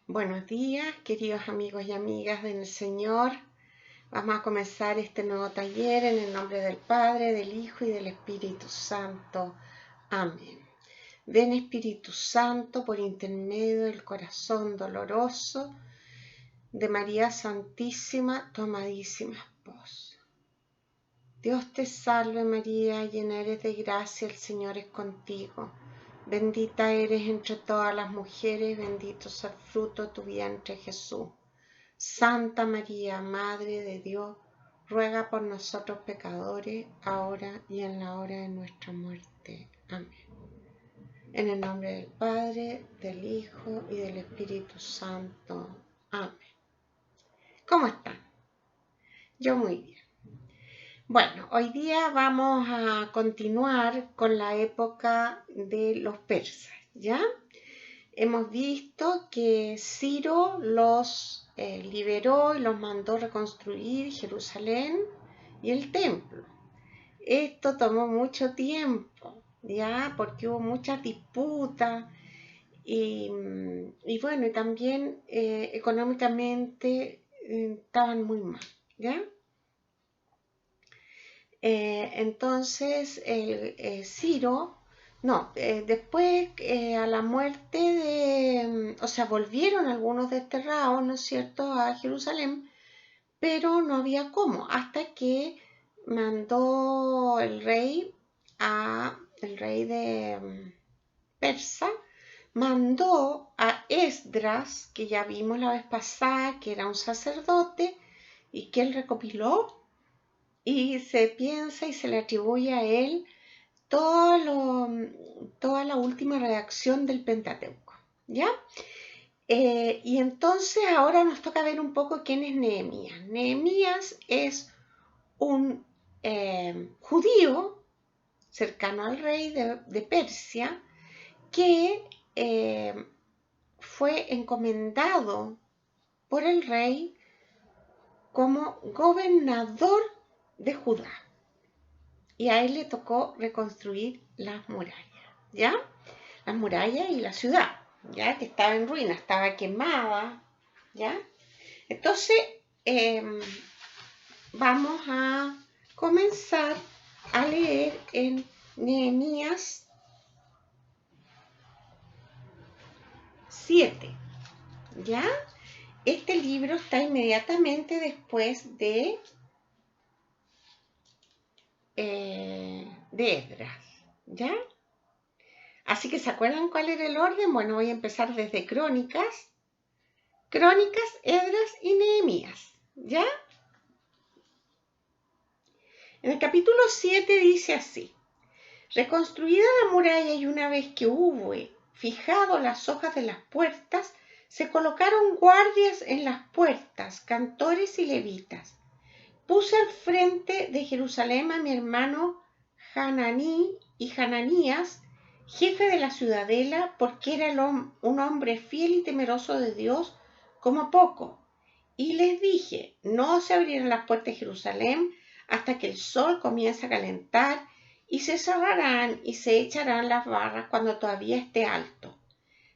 Buenos días, queridos amigos y amigas del Señor. Vamos a comenzar este nuevo taller en el nombre del Padre, del Hijo y del Espíritu Santo. Amén. Ven Espíritu Santo por intermedio del corazón doloroso de María Santísima, tu amadísima esposa. Dios te salve María, llena eres de gracia, el Señor es contigo. Bendita eres entre todas las mujeres, bendito es el fruto de tu vientre Jesús. Santa María, Madre de Dios, ruega por nosotros pecadores, ahora y en la hora de nuestra muerte. Amén. En el nombre del Padre, del Hijo y del Espíritu Santo. Amén. ¿Cómo están? Yo muy bien. Bueno, hoy día vamos a continuar con la época de los persas, ¿ya? Hemos visto que Ciro los liberó y los mandó reconstruir Jerusalén y el templo. Esto tomó mucho tiempo, ¿ya? Porque hubo muchas disputas y bueno, y también económicamente estaban muy mal, ¿ya? Entonces, Ciro, después a la muerte o sea, volvieron algunos desterrados, ¿no es cierto?, a Jerusalén, pero no había cómo, hasta que mandó el rey de Persa, mandó a Esdras, que ya vimos la vez pasada, que era un sacerdote, y que él recopiló y se piensa y se le atribuye a él toda la última redacción del Pentateuco, ¿ya? Y entonces ahora nos toca ver un poco quién es Nehemías. Nehemías es un judío cercano al rey de Persia que fue encomendado por el rey como gobernador de Judá. Y a él le tocó reconstruir las murallas, ¿ya? Las murallas y la ciudad, ¿ya? Que estaba en ruinas, estaba quemada, ¿ya? Entonces, vamos a comenzar a leer en Nehemías 7, ¿ya? Este libro está inmediatamente después de Esdras, ¿ya? Así que ¿se acuerdan cuál era el orden? Bueno, voy a empezar desde Crónicas, Esdras y Nehemías, ¿ya? En el capítulo 7 dice así: reconstruida la muralla y una vez que hubo fijado las hojas de las puertas, se colocaron guardias en las puertas, cantores y levitas. Puse al frente de Jerusalén a mi hermano Hananí y Hananías, jefe de la ciudadela, porque era un hombre fiel y temeroso de Dios como poco. Y les dije, no se abrirán las puertas de Jerusalén hasta que el sol comience a calentar, y se cerrarán y se echarán las barras cuando todavía esté alto.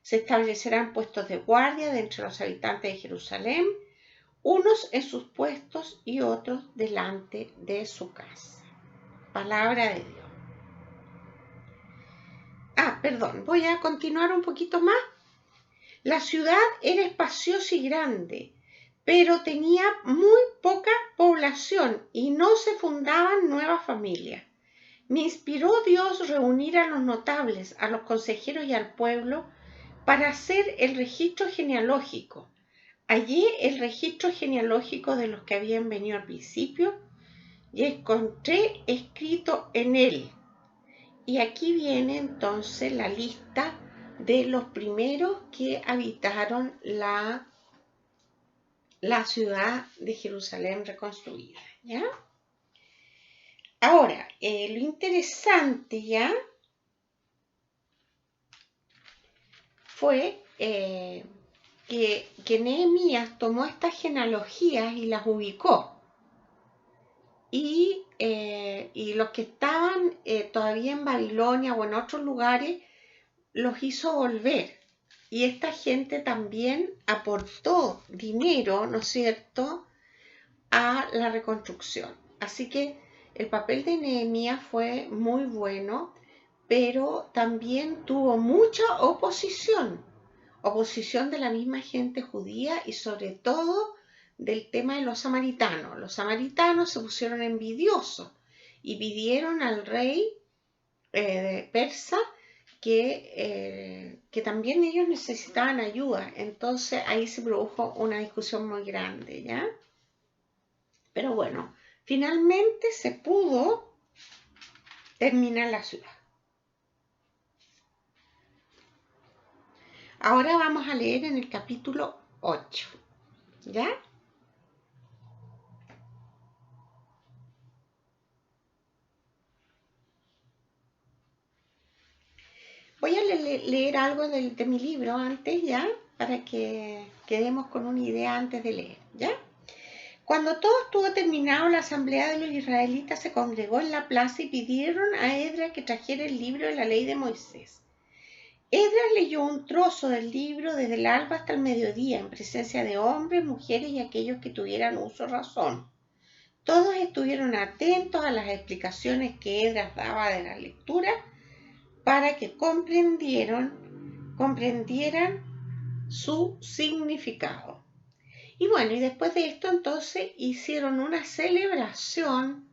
Se establecerán puestos de guardia de entre los habitantes de Jerusalén, unos en sus puestos y otros delante de su casa. Palabra de Dios. Perdón, voy a continuar un poquito más. La ciudad era espaciosa y grande, pero tenía muy poca población y no se fundaban nuevas familias. Me inspiró Dios reunir a los notables, a los consejeros y al pueblo para hacer el registro genealógico. Hallé el registro genealógico de los que habían venido al principio y encontré escrito en él. Y aquí viene entonces la lista de los primeros que habitaron la ciudad de Jerusalén reconstruida, ¿ya? Ahora, lo interesante ya fue que Nehemías tomó estas genealogías y las ubicó. Y los que estaban todavía en Babilonia o en otros lugares, los hizo volver, Y esta gente también aportó dinero, ¿no es cierto?, a la reconstrucción. Así que el papel de Nehemías fue muy bueno, pero también tuvo mucha oposición de la misma gente judía y sobre todo del tema de los samaritanos. Los samaritanos se pusieron envidiosos y pidieron al rey persa que también ellos necesitaban ayuda. Entonces ahí se produjo una discusión muy grande, ¿ya? Pero bueno, finalmente se pudo terminar la ciudad. Ahora vamos a leer en el capítulo 8, ¿ya? Voy a leer algo de mi libro antes, ¿ya? Para que quedemos con una idea antes de leer, ¿ya? Cuando todo estuvo terminado, la asamblea de los israelitas se congregó en la plaza y pidieron a Esdras que trajera el libro de la ley de Moisés. Esdras leyó un trozo del libro desde el alba hasta el mediodía, en presencia de hombres, mujeres y aquellos que tuvieran uso o razón. Todos estuvieron atentos a las explicaciones que Esdras daba de la lectura para que comprendieran su significado. Y bueno, y después de esto entonces hicieron una celebración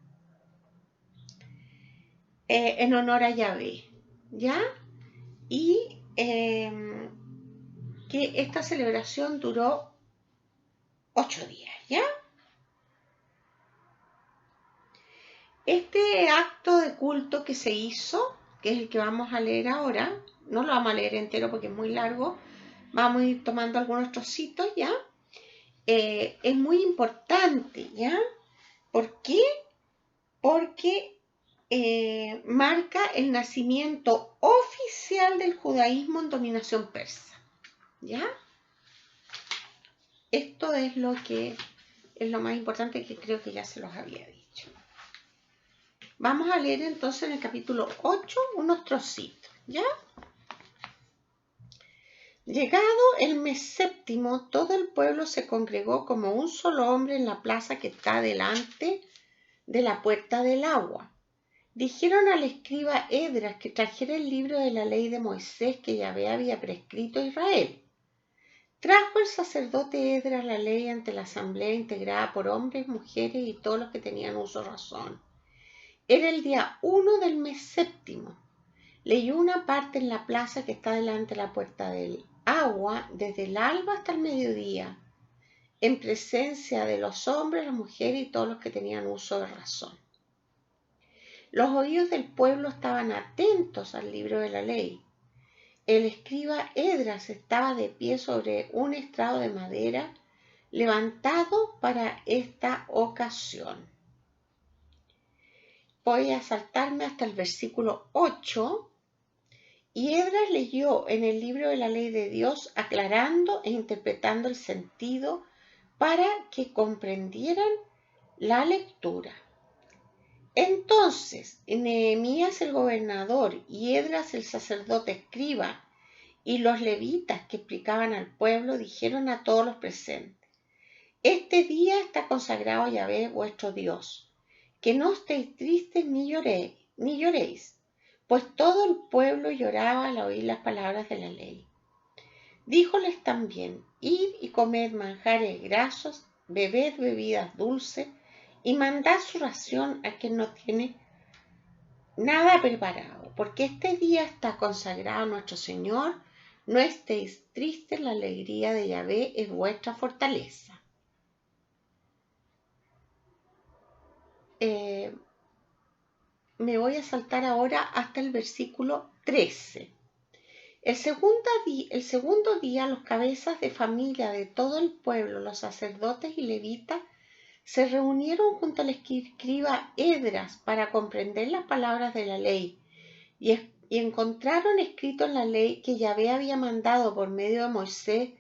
en honor a Yahvé, ¿ya? Y que esta celebración duró 8 días, ¿ya? Este acto de culto que se hizo, que es el que vamos a leer ahora, no lo vamos a leer entero porque es muy largo, vamos a ir tomando algunos trocitos, ¿ya? Es muy importante, ¿ya? ¿Por qué? Porque marca el nacimiento oficial del judaísmo en dominación persa, ¿ya? Esto es lo que es lo más importante, que creo que ya se los había dicho. Vamos a leer entonces en el capítulo 8 unos trocitos, ¿ya? Llegado el mes séptimo, todo el pueblo se congregó como un solo hombre en la plaza que está delante de la puerta del agua. Dijeron al escriba Esdras que trajera el libro de la ley de Moisés que Yahvé había prescrito a Israel. Trajo el sacerdote Esdras la ley ante la asamblea integrada por hombres, mujeres y todos los que tenían uso o razón. Era el día 1 del mes séptimo. Leyó una parte en la plaza que está delante de la puerta del agua, desde el alba hasta el mediodía, en presencia de los hombres, las mujeres y todos los que tenían uso de razón. Los oídos del pueblo estaban atentos al libro de la ley. El escriba Esdras estaba de pie sobre un estrado de madera levantado para esta ocasión. Voy a saltarme hasta el versículo 8. Y Esdras leyó en el libro de la ley de Dios, aclarando e interpretando el sentido para que comprendieran la lectura. Entonces Nehemías el gobernador y Esdras el sacerdote escriba y los levitas que explicaban al pueblo dijeron a todos los presentes: este día está consagrado a Yahvé vuestro Dios, que no estéis tristes ni lloréis, pues todo el pueblo lloraba al oír las palabras de la ley. Díjoles también: id y comed manjares grasos, bebed bebidas dulces, y mandad su ración a quien no tiene nada preparado, porque este día está consagrado a nuestro Señor. No estéis tristes, la alegría de Yahvé es vuestra fortaleza. Me voy a saltar ahora hasta el versículo 13. El segundo día, los cabezas de familia de todo el pueblo, los sacerdotes y levitas, se reunieron junto al escriba Esdras para comprender las palabras de la ley y encontraron escrito en la ley que Yahvé había mandado por medio de Moisés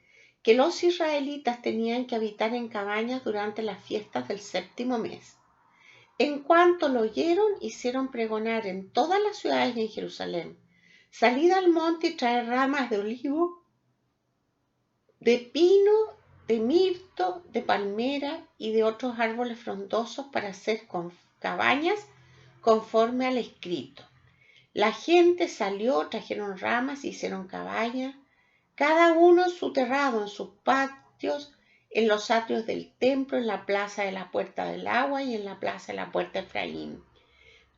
que los israelitas tenían que habitar en cabañas durante las fiestas del séptimo mes. En cuanto lo oyeron, hicieron pregonar en todas las ciudades y en Jerusalén: salid al monte y traed ramas de olivo de pino, de mirto, de palmera y de otros árboles frondosos para hacer cabañas conforme al escrito. La gente salió, trajeron ramas, hicieron cabañas, cada uno en su terrado, en sus patios, en los atrios del templo, en la plaza de la Puerta del Agua y en la plaza de la Puerta de Efraín.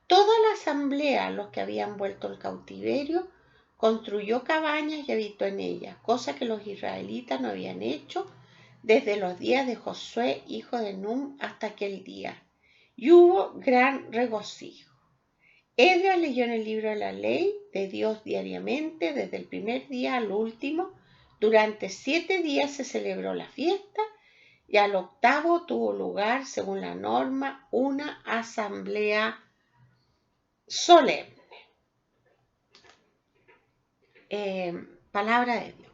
Toda la asamblea, los que habían vuelto al cautiverio, construyó cabañas y habitó en ellas, cosa que los israelitas no habían hecho desde los días de Josué, hijo de Nun, hasta aquel día. Y hubo gran regocijo. Esdras leyó en el libro de la ley de Dios diariamente, desde el primer día al último. Durante 7 días se celebró la fiesta y al octavo tuvo lugar, según la norma, una asamblea solemne. Palabra de Dios.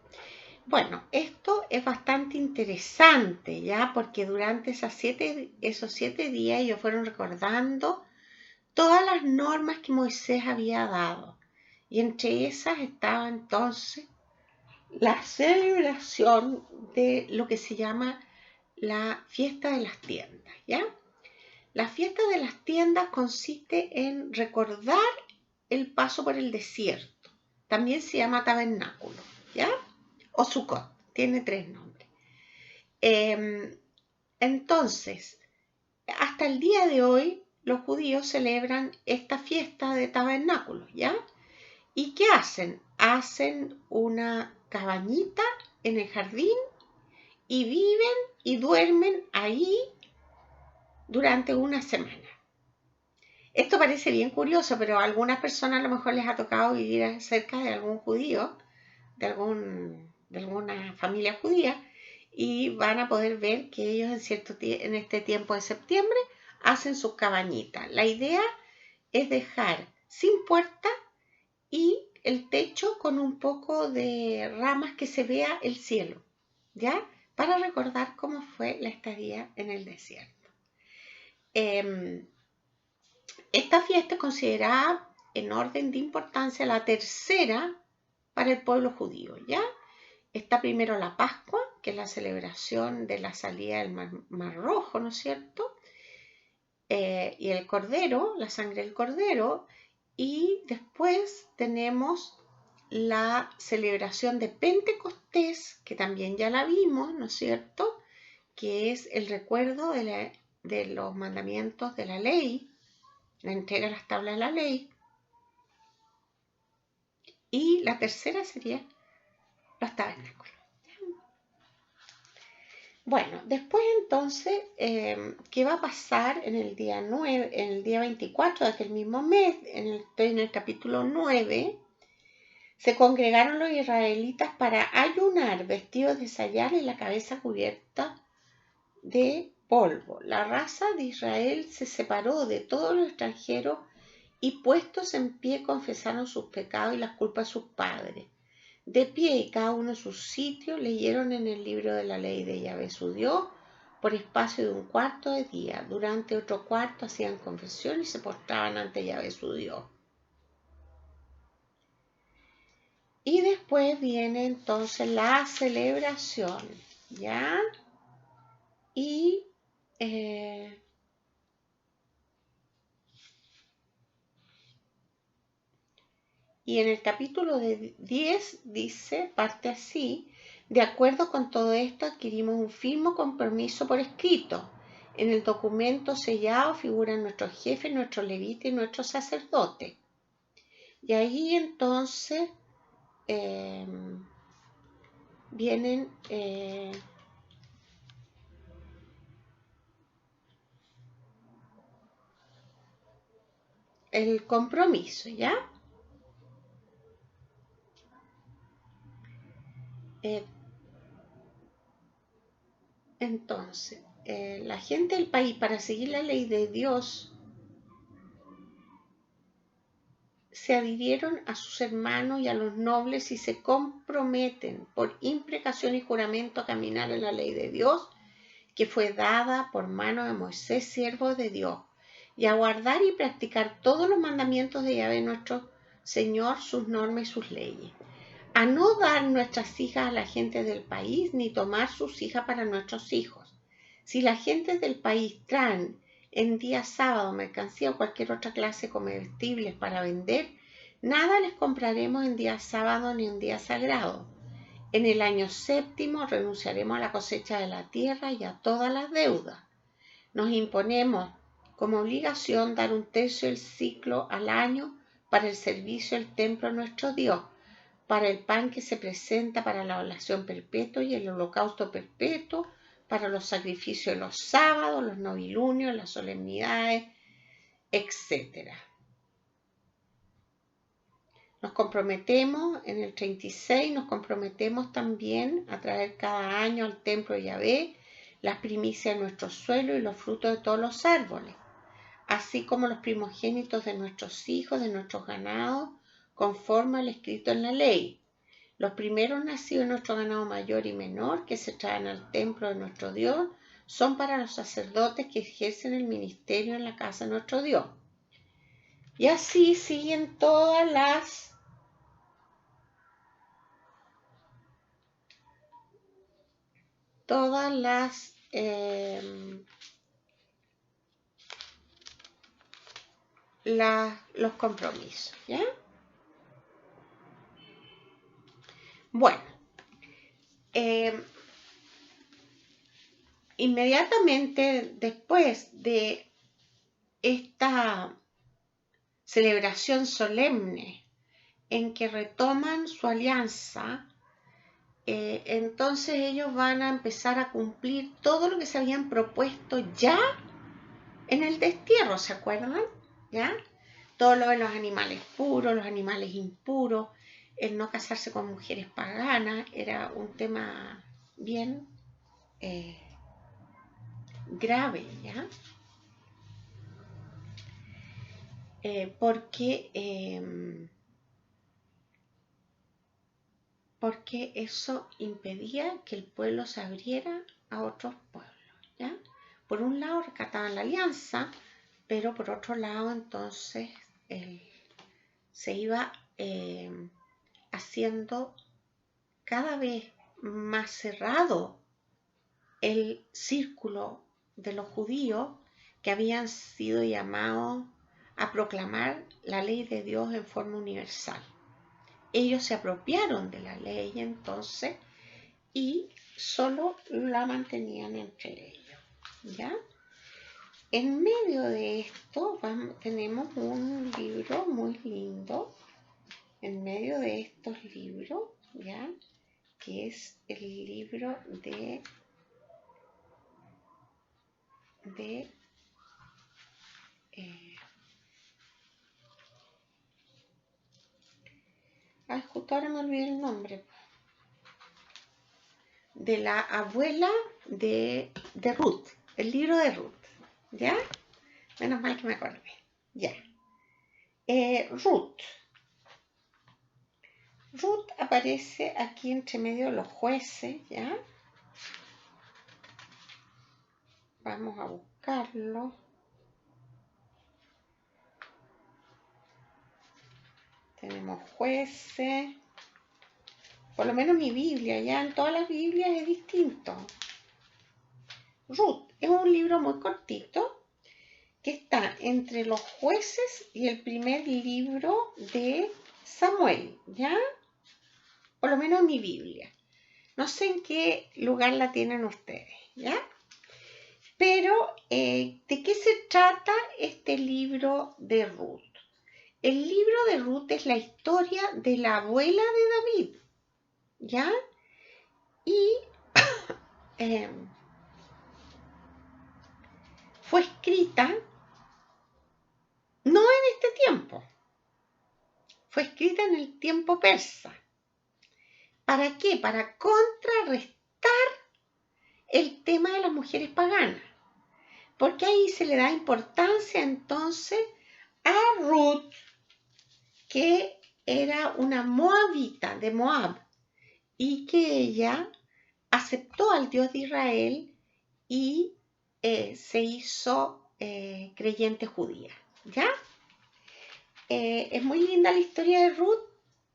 Bueno, esto es bastante interesante, ¿ya? Porque durante esos 7 días ellos fueron recordando todas las normas que Moisés había dado. Y entre esas estaba entonces la celebración de lo que se llama la fiesta de las tiendas, ¿ya? La fiesta de las tiendas consiste en recordar el paso por el desierto. También se llama tabernáculo, ¿ya? O Sukkot, tiene 3 nombres. Entonces, hasta el día de hoy, los judíos celebran esta fiesta de tabernáculos, ¿ya? ¿Y qué hacen? Hacen una cabañita en el jardín y viven y duermen ahí durante una semana. Esto parece bien curioso, pero a algunas personas a lo mejor les ha tocado vivir cerca de algún judío, de alguna familia judía, y van a poder ver que ellos en este tiempo de septiembre hacen sus cabañitas. La idea es dejar sin puerta y el techo con un poco de ramas que se vea el cielo, ¿ya? Para recordar cómo fue la estadía en el desierto. Esta fiesta es considerada en orden de importancia la tercera para el pueblo judío, ¿ya? Está primero la Pascua, que es la celebración de la salida del Mar Rojo, ¿no es cierto? Y el Cordero, la sangre del Cordero, y después tenemos la celebración de Pentecostés, que también ya la vimos, ¿no es cierto? Que es el recuerdo de los mandamientos de la ley, la entrega de las tablas de la ley. Y la tercera sería los tabernáculos. Bueno, después entonces, ¿qué va a pasar en el día 9, en el día 24 de aquel mismo mes? Estoy en el capítulo 9. Se congregaron los israelitas para ayunar, vestidos de sayal y la cabeza cubierta de polvo. La raza de Israel se separó de todos los extranjeros y puestos en pie confesaron sus pecados y las culpas de sus padres. De pie y cada uno en su sitio leyeron en el libro de la ley de Yahvé su Dios por espacio de un cuarto de día. Durante otro cuarto hacían confesión y se postraban ante Yahvé su Dios. Y después viene entonces la celebración, ¿ya? Y en el capítulo 10 dice, parte así: de acuerdo con todo esto adquirimos un firme compromiso por escrito. En el documento sellado figuran nuestros jefes, nuestros levitas y nuestros sacerdotes. Y ahí entonces vienen el compromiso, ¿ya? Entonces, la gente del país, para seguir la ley de Dios, se adhirieron a sus hermanos y a los nobles y se comprometen por imprecación y juramento a caminar en la ley de Dios, que fue dada por mano de Moisés, siervo de Dios, y a guardar y practicar todos los mandamientos de Yahvé nuestro Señor, sus normas y sus leyes. a no dar nuestras hijas a la gente del país ni tomar sus hijas para nuestros hijos. Si la gente del país traen en día sábado mercancía o cualquier otra clase de comestibles para vender, nada les compraremos en día sábado ni en día sagrado. En el año séptimo renunciaremos a la cosecha de la tierra y a todas las deudas. Nos imponemos como obligación dar 1/3 del ciclo al año para el servicio del templo de nuestro Dios, para el pan que se presenta para la oblación perpetua y el holocausto perpetuo, para los sacrificios de los sábados, los novilunios, las solemnidades, etc. Nos comprometemos, en el 36, nos comprometemos también a traer cada año al templo de Yahvé las primicias de nuestro suelo y los frutos de todos los árboles, así como los primogénitos de nuestros hijos, de nuestros ganados, conforme al escrito en la ley. Los primeros nacidos de nuestro ganado mayor y menor que se traen al templo de nuestro Dios son para los sacerdotes que ejercen el ministerio en la casa de nuestro Dios. Y así siguen todas las los compromisos, ¿ya? Bueno, inmediatamente después de esta celebración solemne en que retoman su alianza, entonces ellos van a empezar a cumplir todo lo que se habían propuesto ya en el destierro, ¿se acuerdan? ¿Ya? Todo lo de los animales puros, los animales impuros, el no casarse con mujeres paganas, era un tema bien grave, ¿ya? Porque eso impedía que el pueblo se abriera a otros pueblos, ¿ya? Por un lado rescataban la alianza, pero por otro lado entonces se iba haciendo cada vez más cerrado el círculo de los judíos que habían sido llamados a proclamar la ley de Dios en forma universal. Ellos se apropiaron de la ley entonces y solo la mantenían entre ellos, ¿ya? En medio de esto tenemos un libro muy lindo, en medio de estos libros, ¿ya? Que es el libro de justo ahora me olvidé el nombre, de la abuela de Ruth, el libro de Ruth, ¿ya? Menos mal que me acordé, ya. Ruth aparece aquí entre medio de los jueces, ¿ya? Vamos a buscarlo. Tenemos jueces. Por lo menos mi Biblia, ya en todas las Biblias es distinto. Ruth es un libro muy cortito que está entre los jueces y el primer libro de Samuel, ¿ya? Por lo menos en mi Biblia. No sé en qué lugar la tienen ustedes, ¿ya? Pero, ¿de qué se trata este libro de Ruth? El libro de Ruth es la historia de la abuela de David, ¿ya? Y fue escrita no en este tiempo, fue escrita en el tiempo persa. ¿Para qué? Para contrarrestar el tema de las mujeres paganas. Porque ahí se le da importancia entonces a Ruth, que era una moabita de Moab, y que ella aceptó al Dios de Israel y se hizo creyente judía, ¿ya? Es muy linda la historia de Ruth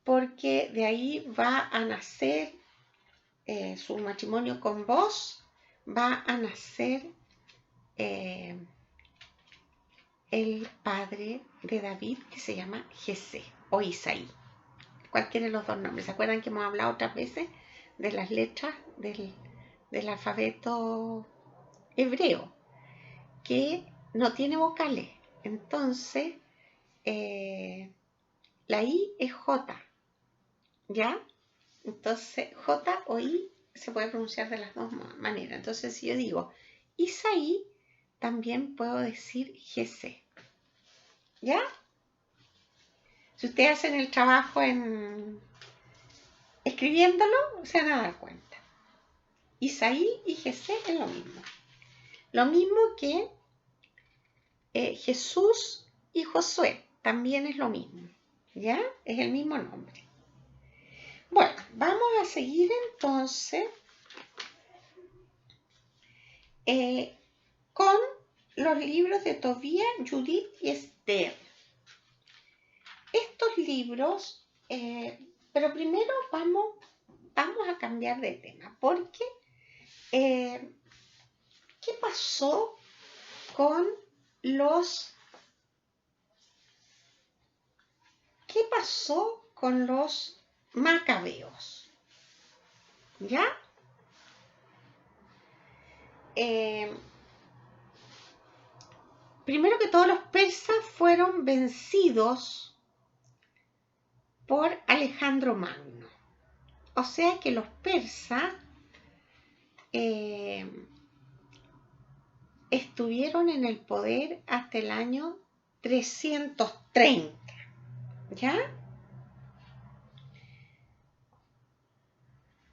porque de ahí va a nacer su matrimonio con vos, va a nacer el padre de David, que se llama Jesé o Isaí. Cualquiera de los dos nombres. ¿Se acuerdan que hemos hablado otras veces de las letras del alfabeto hebreo? Que no tiene vocales. Entonces, la I es J, ¿ya? Entonces, J o I se puede pronunciar de las dos maneras. Entonces, si yo digo Isaí, también puedo decir Jesé, ¿ya? Si ustedes hacen el trabajo escribiéndolo, se van a dar cuenta. Isaí y Jesé es lo mismo. Lo mismo que Jesús y Josué, también es lo mismo, ¿ya? Es el mismo nombre. Bueno, vamos a seguir entonces con los libros de Tobías, Judith y Esther. Estos libros, pero primero vamos a cambiar de tema, porque ¿qué pasó con los macabeos? ¿Ya? Primero que todo, los persas fueron vencidos por Alejandro Magno. O sea que los persas estuvieron en el poder hasta el año 330, ¿ya?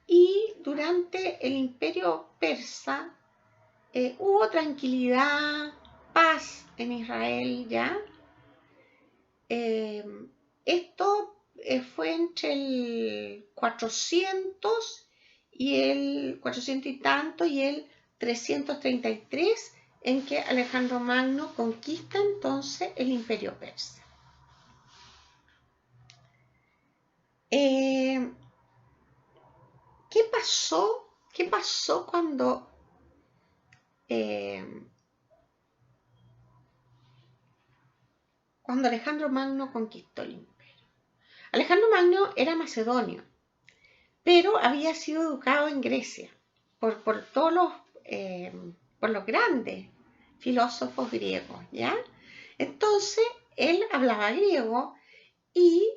Y durante el imperio persa hubo tranquilidad, paz en Israel, ¿ya? Esto fue entre el 400 y tanto y el 333, en que Alejandro Magno conquista entonces el imperio persa. ¿Qué pasó cuando Alejandro Magno conquistó el imperio? Alejandro Magno era macedonio, pero había sido educado en Grecia por todos los grandes filósofos griegos, ¿ya? Entonces, él hablaba griego y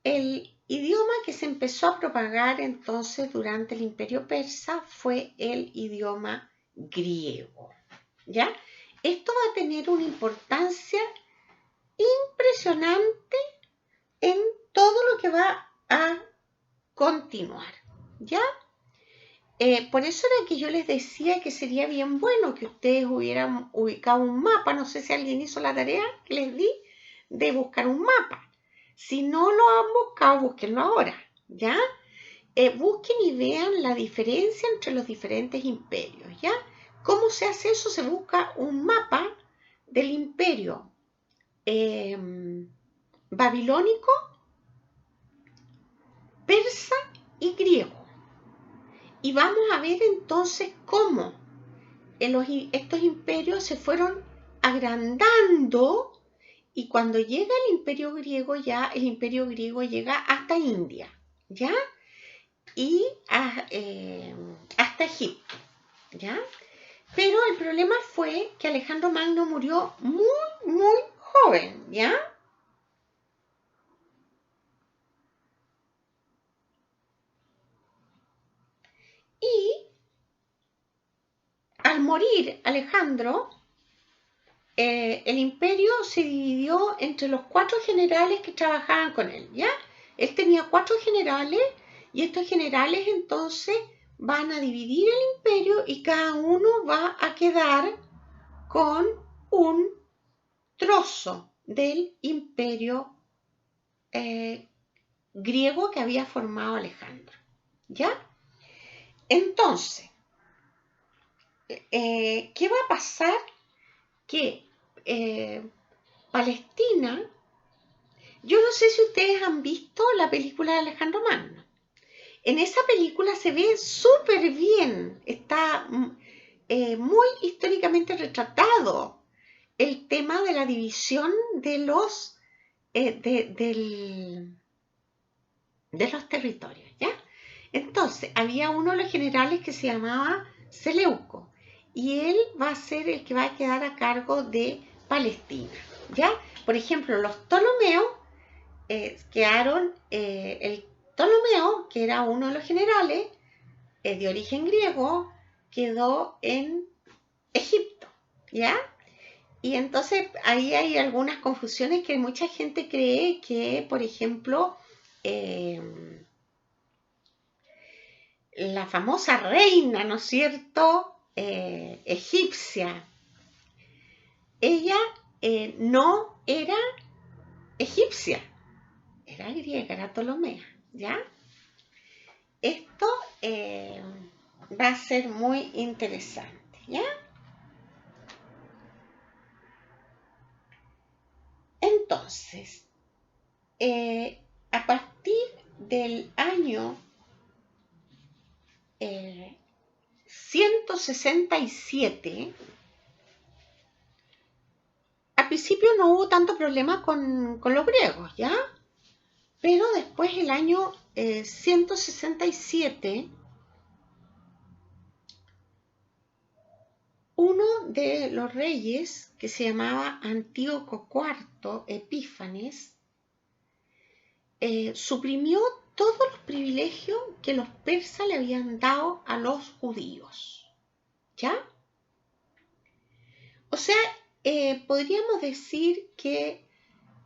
el idioma que se empezó a propagar entonces durante el imperio persa fue el idioma griego, ¿ya? Esto va a tener una importancia impresionante en todo lo que va a continuar, ¿ya? Por eso era que yo les decía que sería bien bueno que ustedes hubieran ubicado un mapa. No sé si alguien hizo la tarea que les di de buscar un mapa. Si no lo han buscado, búsquenlo ahora, ¿ya? Busquen y vean la diferencia entre los diferentes imperios, ¿ya? ¿Cómo se hace eso? Se busca un mapa del imperio babilónico, persa y griego. Y vamos a ver entonces cómo estos imperios se fueron agrandando, y cuando llega el imperio griego, ya el imperio griego llega hasta India, ¿ya? Y hasta Egipto, ¿ya? Pero el problema fue que Alejandro Magno murió muy, muy joven, ¿ya? Y al morir Alejandro, el imperio se dividió entre los 4 generales que trabajaban con él, ¿ya? Él tenía 4 generales, y estos generales entonces van a dividir el imperio y cada uno va a quedar con un trozo del imperio griego que había formado Alejandro, ¿ya? Entonces, ¿qué va a pasar? Que Palestina Yo no sé si ustedes han visto la película de Alejandro Magno. En esa película se ve súper bien, está muy históricamente retratado el tema de la división de los, de los territorios, ¿ya? Entonces, había uno de los generales que se llamaba Seleuco, y él va a ser el que va a quedar a cargo de Palestina, ¿ya? Por ejemplo, los Ptolomeos quedaron, el Ptolomeo, que era uno de los generales de origen griego, quedó en Egipto, ¿ya? Y entonces ahí hay algunas confusiones que mucha gente cree que, por ejemplo, la famosa reina, ¿no es cierto?, egipcia, ella no era egipcia, era griega, era Ptolomea, ¿ya? Esto va a ser muy interesante, ¿ya? Entonces, a partir del año 167, al principio no hubo tanto problema con los griegos, ¿ya? Pero después, el año 167, uno de los reyes, que se llamaba Antíoco IV Epífanes, suprimió todos los privilegios que los persas le habían dado a los judíos, ¿ya? O sea, podríamos decir que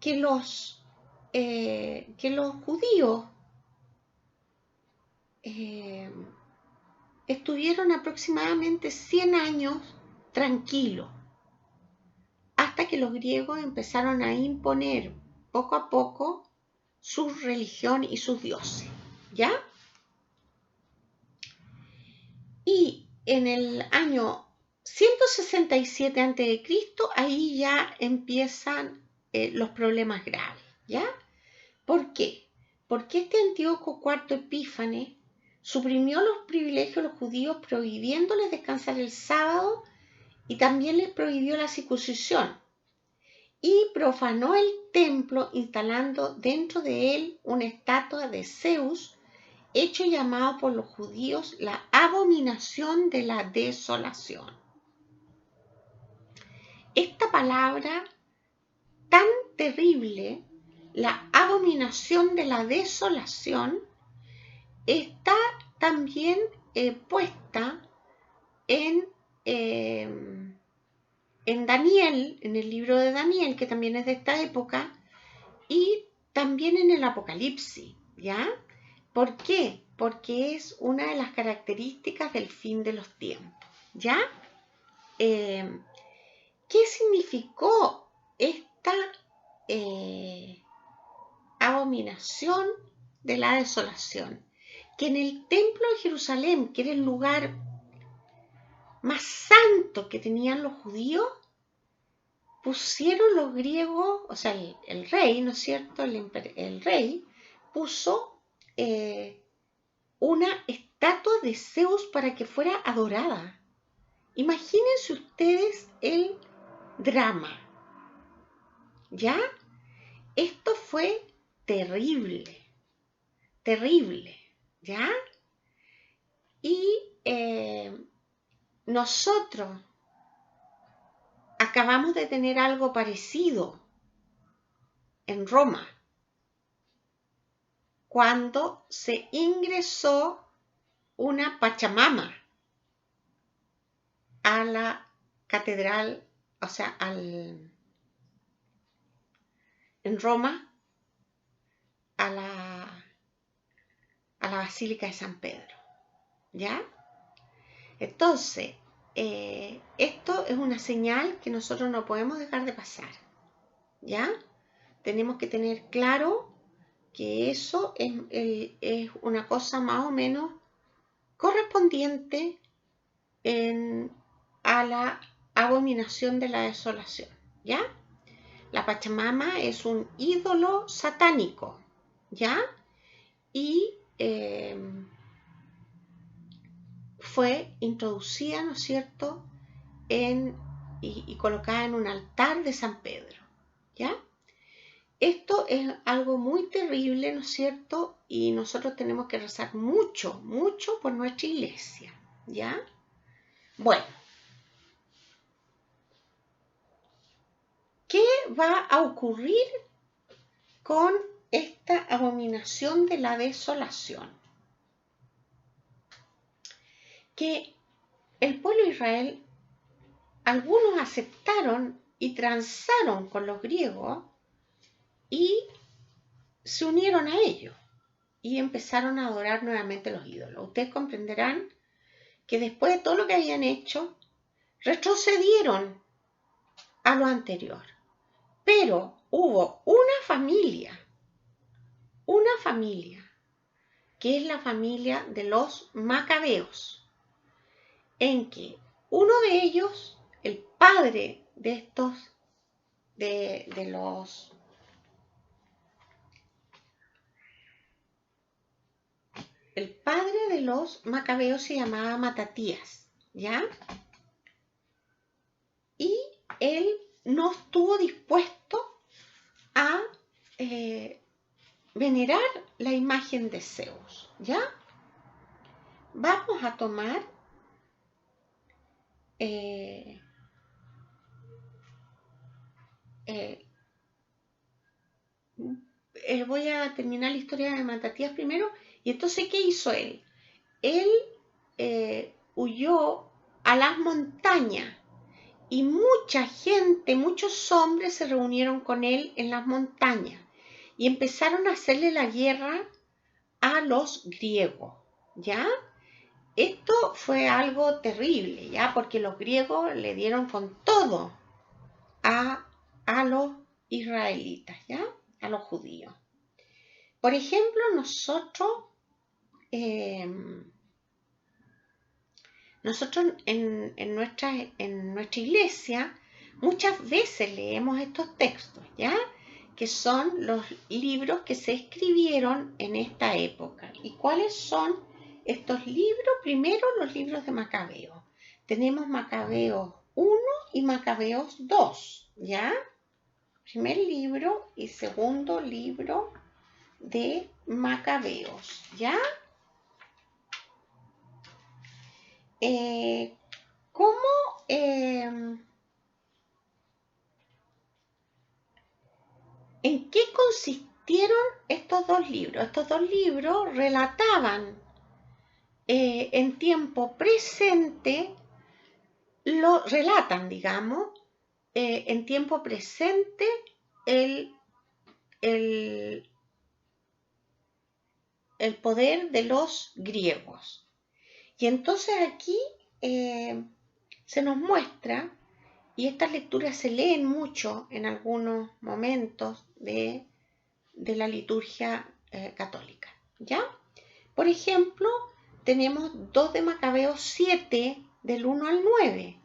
los judíos estuvieron aproximadamente 100 años tranquilos, hasta que los griegos empezaron a imponer poco a poco su religión y sus dioses, ¿ya? Y en el año 167 a.C., ahí ya empiezan los problemas graves, ¿ya? ¿Por qué? Porque este Antíoco IV Epífanes suprimió los privilegios a los judíos, prohibiéndoles descansar el sábado, y también les prohibió la circuncisión, y profanó el templo instalando dentro de él una estatua de Zeus, hecho llamado por los judíos la abominación de la desolación. Esta palabra tan terrible, la abominación de la desolación, está también puesta en Daniel, en el libro de Daniel, que también es de esta época, y también en el Apocalipsis, ¿ya? ¿Por qué? Porque es una de las características del fin de los tiempos, ¿ya? ¿Qué significó esta abominación de la desolación? Que en el templo de Jerusalén, que era el lugar más santo que tenían los judíos, pusieron los griegos, o sea, el rey, ¿no es cierto?, el rey puso una estatua de Zeus para que fuera adorada. Imagínense ustedes el drama, ¿ya? Esto fue terrible, terrible, ¿ya? Y nosotros acabamos de tener algo parecido en Roma, cuando se ingresó una Pachamama a la catedral, o sea, en Roma, a la Basílica de San Pedro, ¿ya? Entonces, esto es una señal que nosotros no podemos dejar de pasar, ¿ya? Tenemos que tener claro que eso es una cosa más o menos correspondiente a la abominación de la desolación, ¿ya? La Pachamama es un ídolo satánico, ¿ya? Y fue introducida, ¿no es cierto?, y colocada en un altar de San Pedro, ¿ya? Esto es algo muy terrible, ¿no es cierto? Y nosotros tenemos que rezar mucho, mucho por nuestra iglesia, ¿ya? Bueno, ¿qué va a ocurrir con esta abominación de la desolación? Que el pueblo de Israel, algunos aceptaron y transaron con los griegos y se unieron a ellos y empezaron a adorar nuevamente los ídolos. Ustedes comprenderán que después de todo lo que habían hecho, retrocedieron a lo anterior. Pero hubo una familia, que es la familia de los macabeos, en que uno de ellos, el padre de estos, el padre de los macabeos se llamaba Matatías, ¿ya? Y él no estuvo dispuesto a venerar la imagen de Zeus, ¿ya? Vamos a tomar voy a terminar la historia de Matatías primero. Y entonces, ¿qué hizo él? Él huyó a las montañas y mucha gente, muchos hombres se reunieron con él en las montañas y empezaron a hacerle la guerra a los griegos, ¿ya? Esto fue algo terrible, ¿ya? Porque los griegos le dieron con todo a los israelitas, ¿ya? A los judíos. Por ejemplo, nosotros en nuestra iglesia muchas veces leemos estos textos, ¿ya? Que son los libros que se escribieron en esta época. ¿Y cuáles son estos libros? Primero, los libros de Macabeos. Tenemos Macabeos 1 y Macabeos 2, ¿ya? Primer libro y segundo libro de Macabeos, ¿ya? ¿En qué consistieron estos dos libros? Estos dos libros relataban en tiempo presente, en tiempo presente el poder de los griegos. Y entonces aquí se nos muestra, y estas lecturas se leen mucho en algunos momentos de la liturgia católica, ¿ya? Por ejemplo, tenemos 2 de Macabeos 7, del 1 al 9,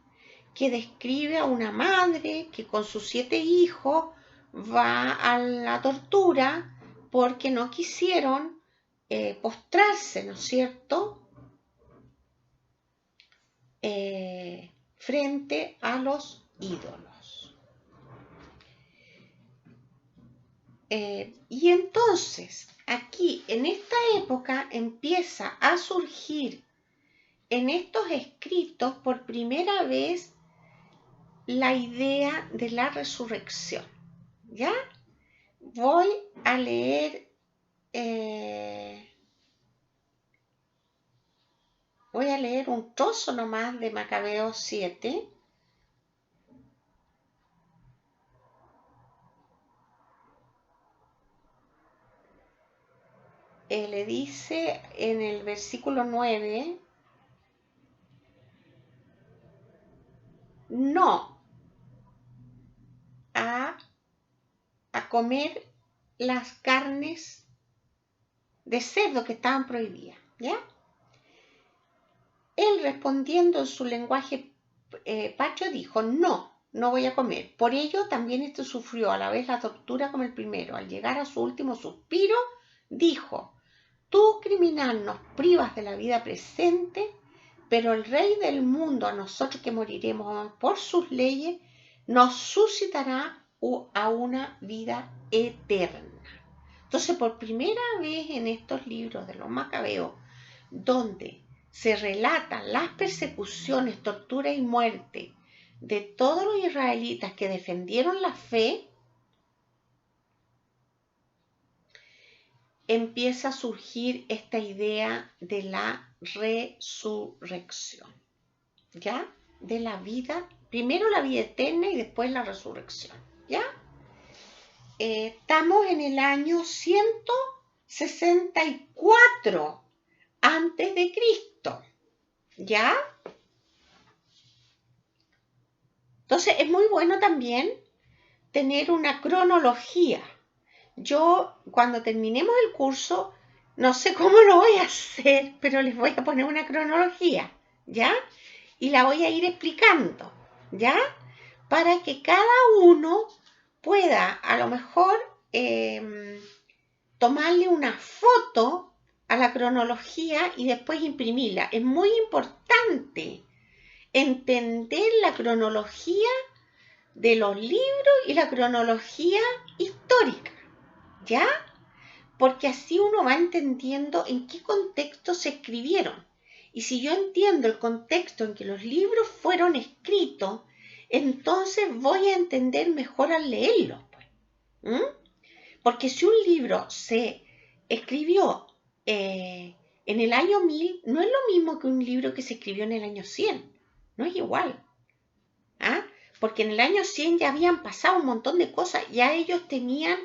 que describe a una madre que con sus 7 hijos va a la tortura porque no quisieron postrarse, ¿no es cierto?, frente a los ídolos. Y entonces, aquí, en esta época, empieza a surgir en estos escritos por primera vez la idea de la resurrección, ¿ya? Voy a leer un trozo nomás de Macabeos 7. Le dice en el versículo 9, no a comer las carnes de cerdo que estaban prohibidas, ¿ya? Él, respondiendo en su lenguaje patrio, dijo, no, no voy a comer. Por ello también este sufrió a la vez la tortura como el primero. Al llegar a su último suspiro, dijo: tú, criminal, nos privas de la vida presente, pero el Rey del mundo, a nosotros que moriremos por sus leyes, nos suscitará a una vida eterna. Entonces, por primera vez en estos libros de los Macabeos, donde se relatan las persecuciones, tortura y muerte de todos los israelitas que defendieron la fe, empieza a surgir esta idea de la resurrección, ¿ya? De la vida, primero la vida eterna y después la resurrección, ¿ya? Estamos en el año 164 antes de Cristo, ¿ya? Entonces es muy bueno también tener una cronología. Yo, cuando terminemos el curso, no sé cómo lo voy a hacer, pero les voy a poner una cronología, ¿ya? Y la voy a ir explicando, ¿ya? Para que cada uno pueda, a lo mejor, tomarle una foto a la cronología y después imprimirla. Es muy importante entender la cronología de los libros y la cronología histórica, ¿ya? Porque así uno va entendiendo en qué contexto se escribieron. Y si yo entiendo el contexto en que los libros fueron escritos, entonces voy a entender mejor al leerlos, pues. Porque si un libro se escribió en el año 1000, no es lo mismo que un libro que se escribió en el año 100. No es igual. ¿Ah? Porque en el año 100 ya habían pasado un montón de cosas. Ya ellos tenían,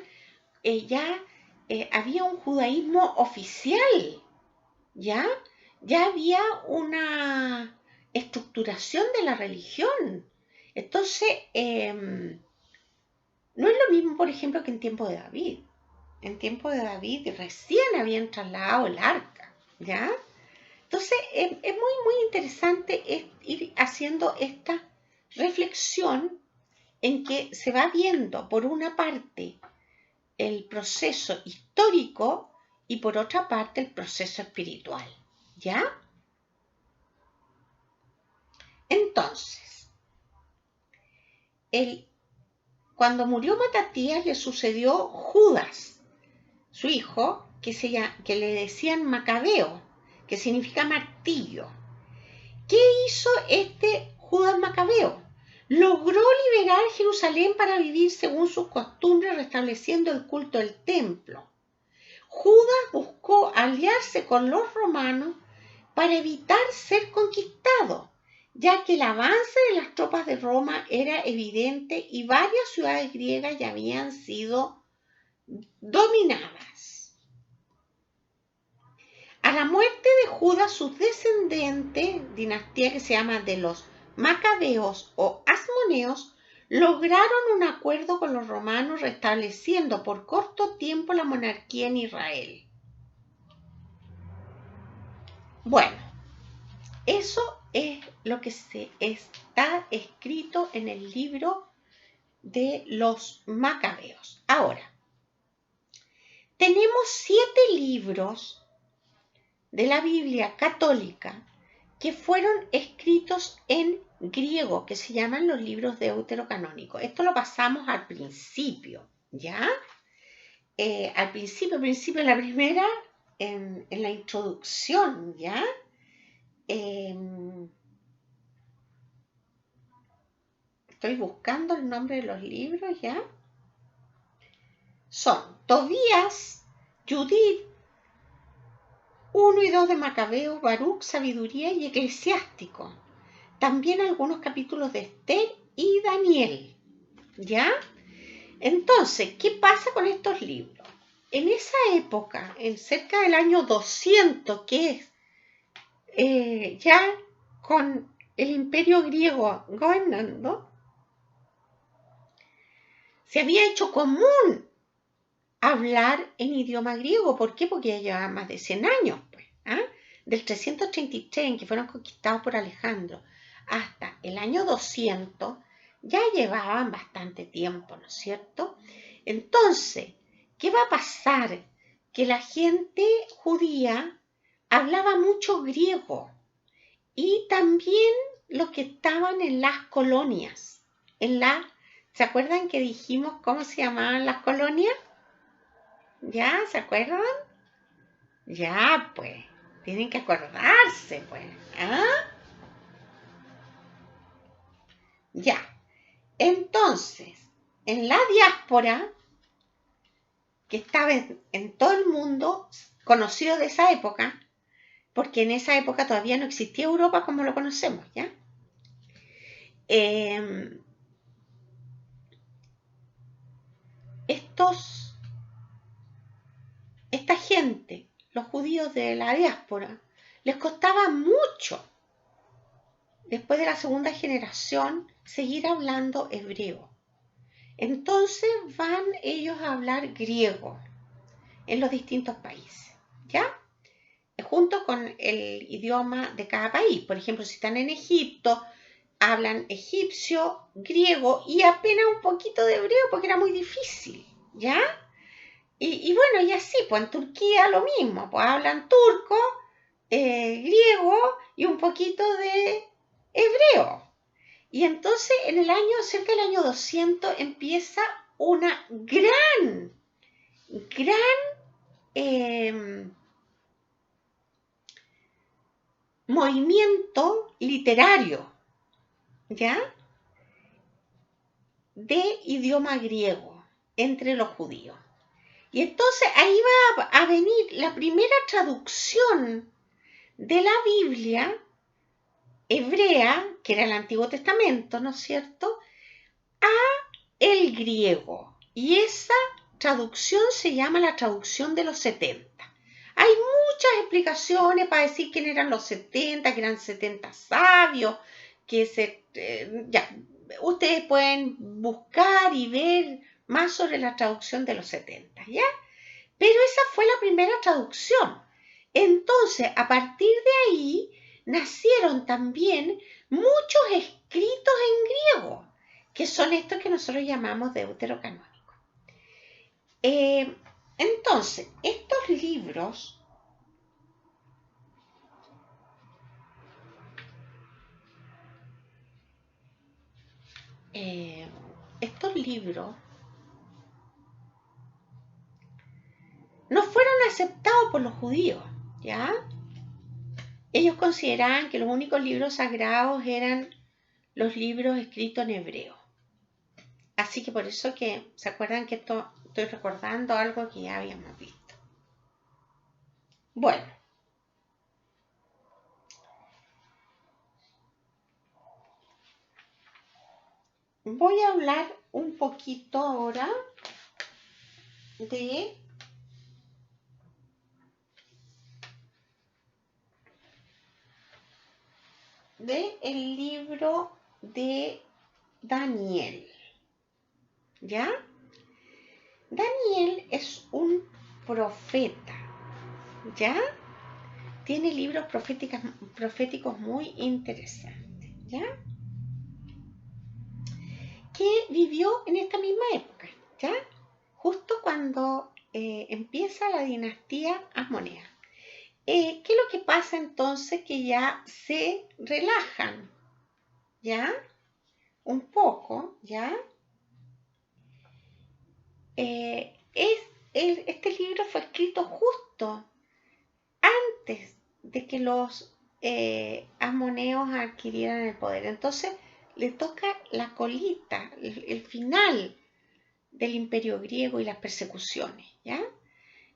había un judaísmo oficial. ¿Ya? Ya había una estructuración de la religión. Entonces, no es lo mismo, por ejemplo, que en tiempo de David. En tiempo de David recién habían trasladado el arca, ¿ya? Entonces, es muy interesante ir haciendo esta reflexión en que se va viendo, por una parte, el proceso histórico y por otra parte, el proceso espiritual, ¿ya? Entonces, cuando murió Matatías, le sucedió Judas, su hijo, que le decían Macabeo, que significa martillo. ¿Qué hizo este Judas Macabeo? Logró liberar Jerusalén para vivir según sus costumbres, restableciendo el culto del templo. Judas buscó aliarse con los romanos para evitar ser conquistado, ya que el avance de las tropas de Roma era evidente y varias ciudades griegas ya habían sido dominadas. A la muerte de Judas, sus descendientes, dinastía que se llama de los Macabeos o Asmoneos, lograron un acuerdo con los romanos, restableciendo por corto tiempo la monarquía en Israel. Bueno, eso es lo que está escrito en el libro de los Macabeos. Ahora, tenemos 7 libros de la Biblia católica que fueron escritos en griego, que se llaman los libros deuterocanónicos. Esto lo pasamos al principio, ¿ya? Al principio, la primera, en la introducción, ¿ya? Estoy buscando el nombre de los libros, ¿ya? Son Tobías, Judith, 1 y 2 de Macabeos, Baruch, Sabiduría y Eclesiástico. También algunos capítulos de Esther y Daniel, ¿ya? Entonces, ¿qué pasa con estos libros? En esa época, en cerca del año 200, que es ya con el imperio griego gobernando, se había hecho común hablar en idioma griego. ¿Por qué? Porque ya llevaba más de 100 años, pues, ¿ah? Del 333, en que fueron conquistados por Alejandro, hasta el año 200, ya llevaban bastante tiempo, ¿no es cierto? Entonces, ¿qué va a pasar? Que la gente judía hablaba mucho griego y también los que estaban en las colonias. ¿Se acuerdan que dijimos cómo se llamaban las colonias? ¿Ya? ¿Se acuerdan? Ya, pues. Tienen que acordarse, pues. ¿Ah? Ya. Entonces, en la diáspora, que estaba en todo el mundo, conocido de esa época, porque en esa época todavía no existía Europa como lo conocemos, ¿ya? Esta gente, los judíos de la diáspora, les costaba mucho, después de la segunda generación, seguir hablando hebreo. Entonces van ellos a hablar griego en los distintos países, ¿ya? Junto con el idioma de cada país. Por ejemplo, si están en Egipto, hablan egipcio, griego y apenas un poquito de hebreo porque era muy difícil, ¿ya? Y bueno, y así, pues en Turquía lo mismo, pues hablan turco, griego y un poquito de hebreo. Y entonces en el año, cerca del año 200, empieza una gran movimiento literario, ¿ya? De idioma griego entre los judíos. Y entonces ahí va a venir la primera traducción de la Biblia hebrea, que era el Antiguo Testamento, ¿no es cierto?, a el griego. Y esa traducción se llama la traducción de los 70. Hay muchas explicaciones para decir quién eran los 70, que eran 70 sabios, ya, ustedes pueden buscar y ver más sobre la traducción de los 70, ¿ya? Pero esa fue la primera traducción. Entonces, a partir de ahí, nacieron también muchos escritos en griego, que son estos que nosotros llamamos deuterocanónicos. Entonces, estos libros no fueron aceptados por los judíos, ¿ya? Ellos consideraban que los únicos libros sagrados eran los libros escritos en hebreo. Así que por eso que, ¿se acuerdan que estoy recordando algo que ya habíamos visto? Bueno. Voy a hablar un poquito ahora de el libro de Daniel, ¿ya? Daniel es un profeta, ¿ya? Tiene libros proféticos muy interesantes, ¿ya? Que vivió en esta misma época, ¿ya? Justo cuando empieza la dinastía Asmonea. ¿Qué es lo que pasa entonces? Que ya se relajan, ¿ya? Un poco, ¿ya? Este libro fue escrito justo antes de que los asmoneos adquirieran el poder. Entonces le toca la colita, el final del imperio griego y las persecuciones, ¿ya?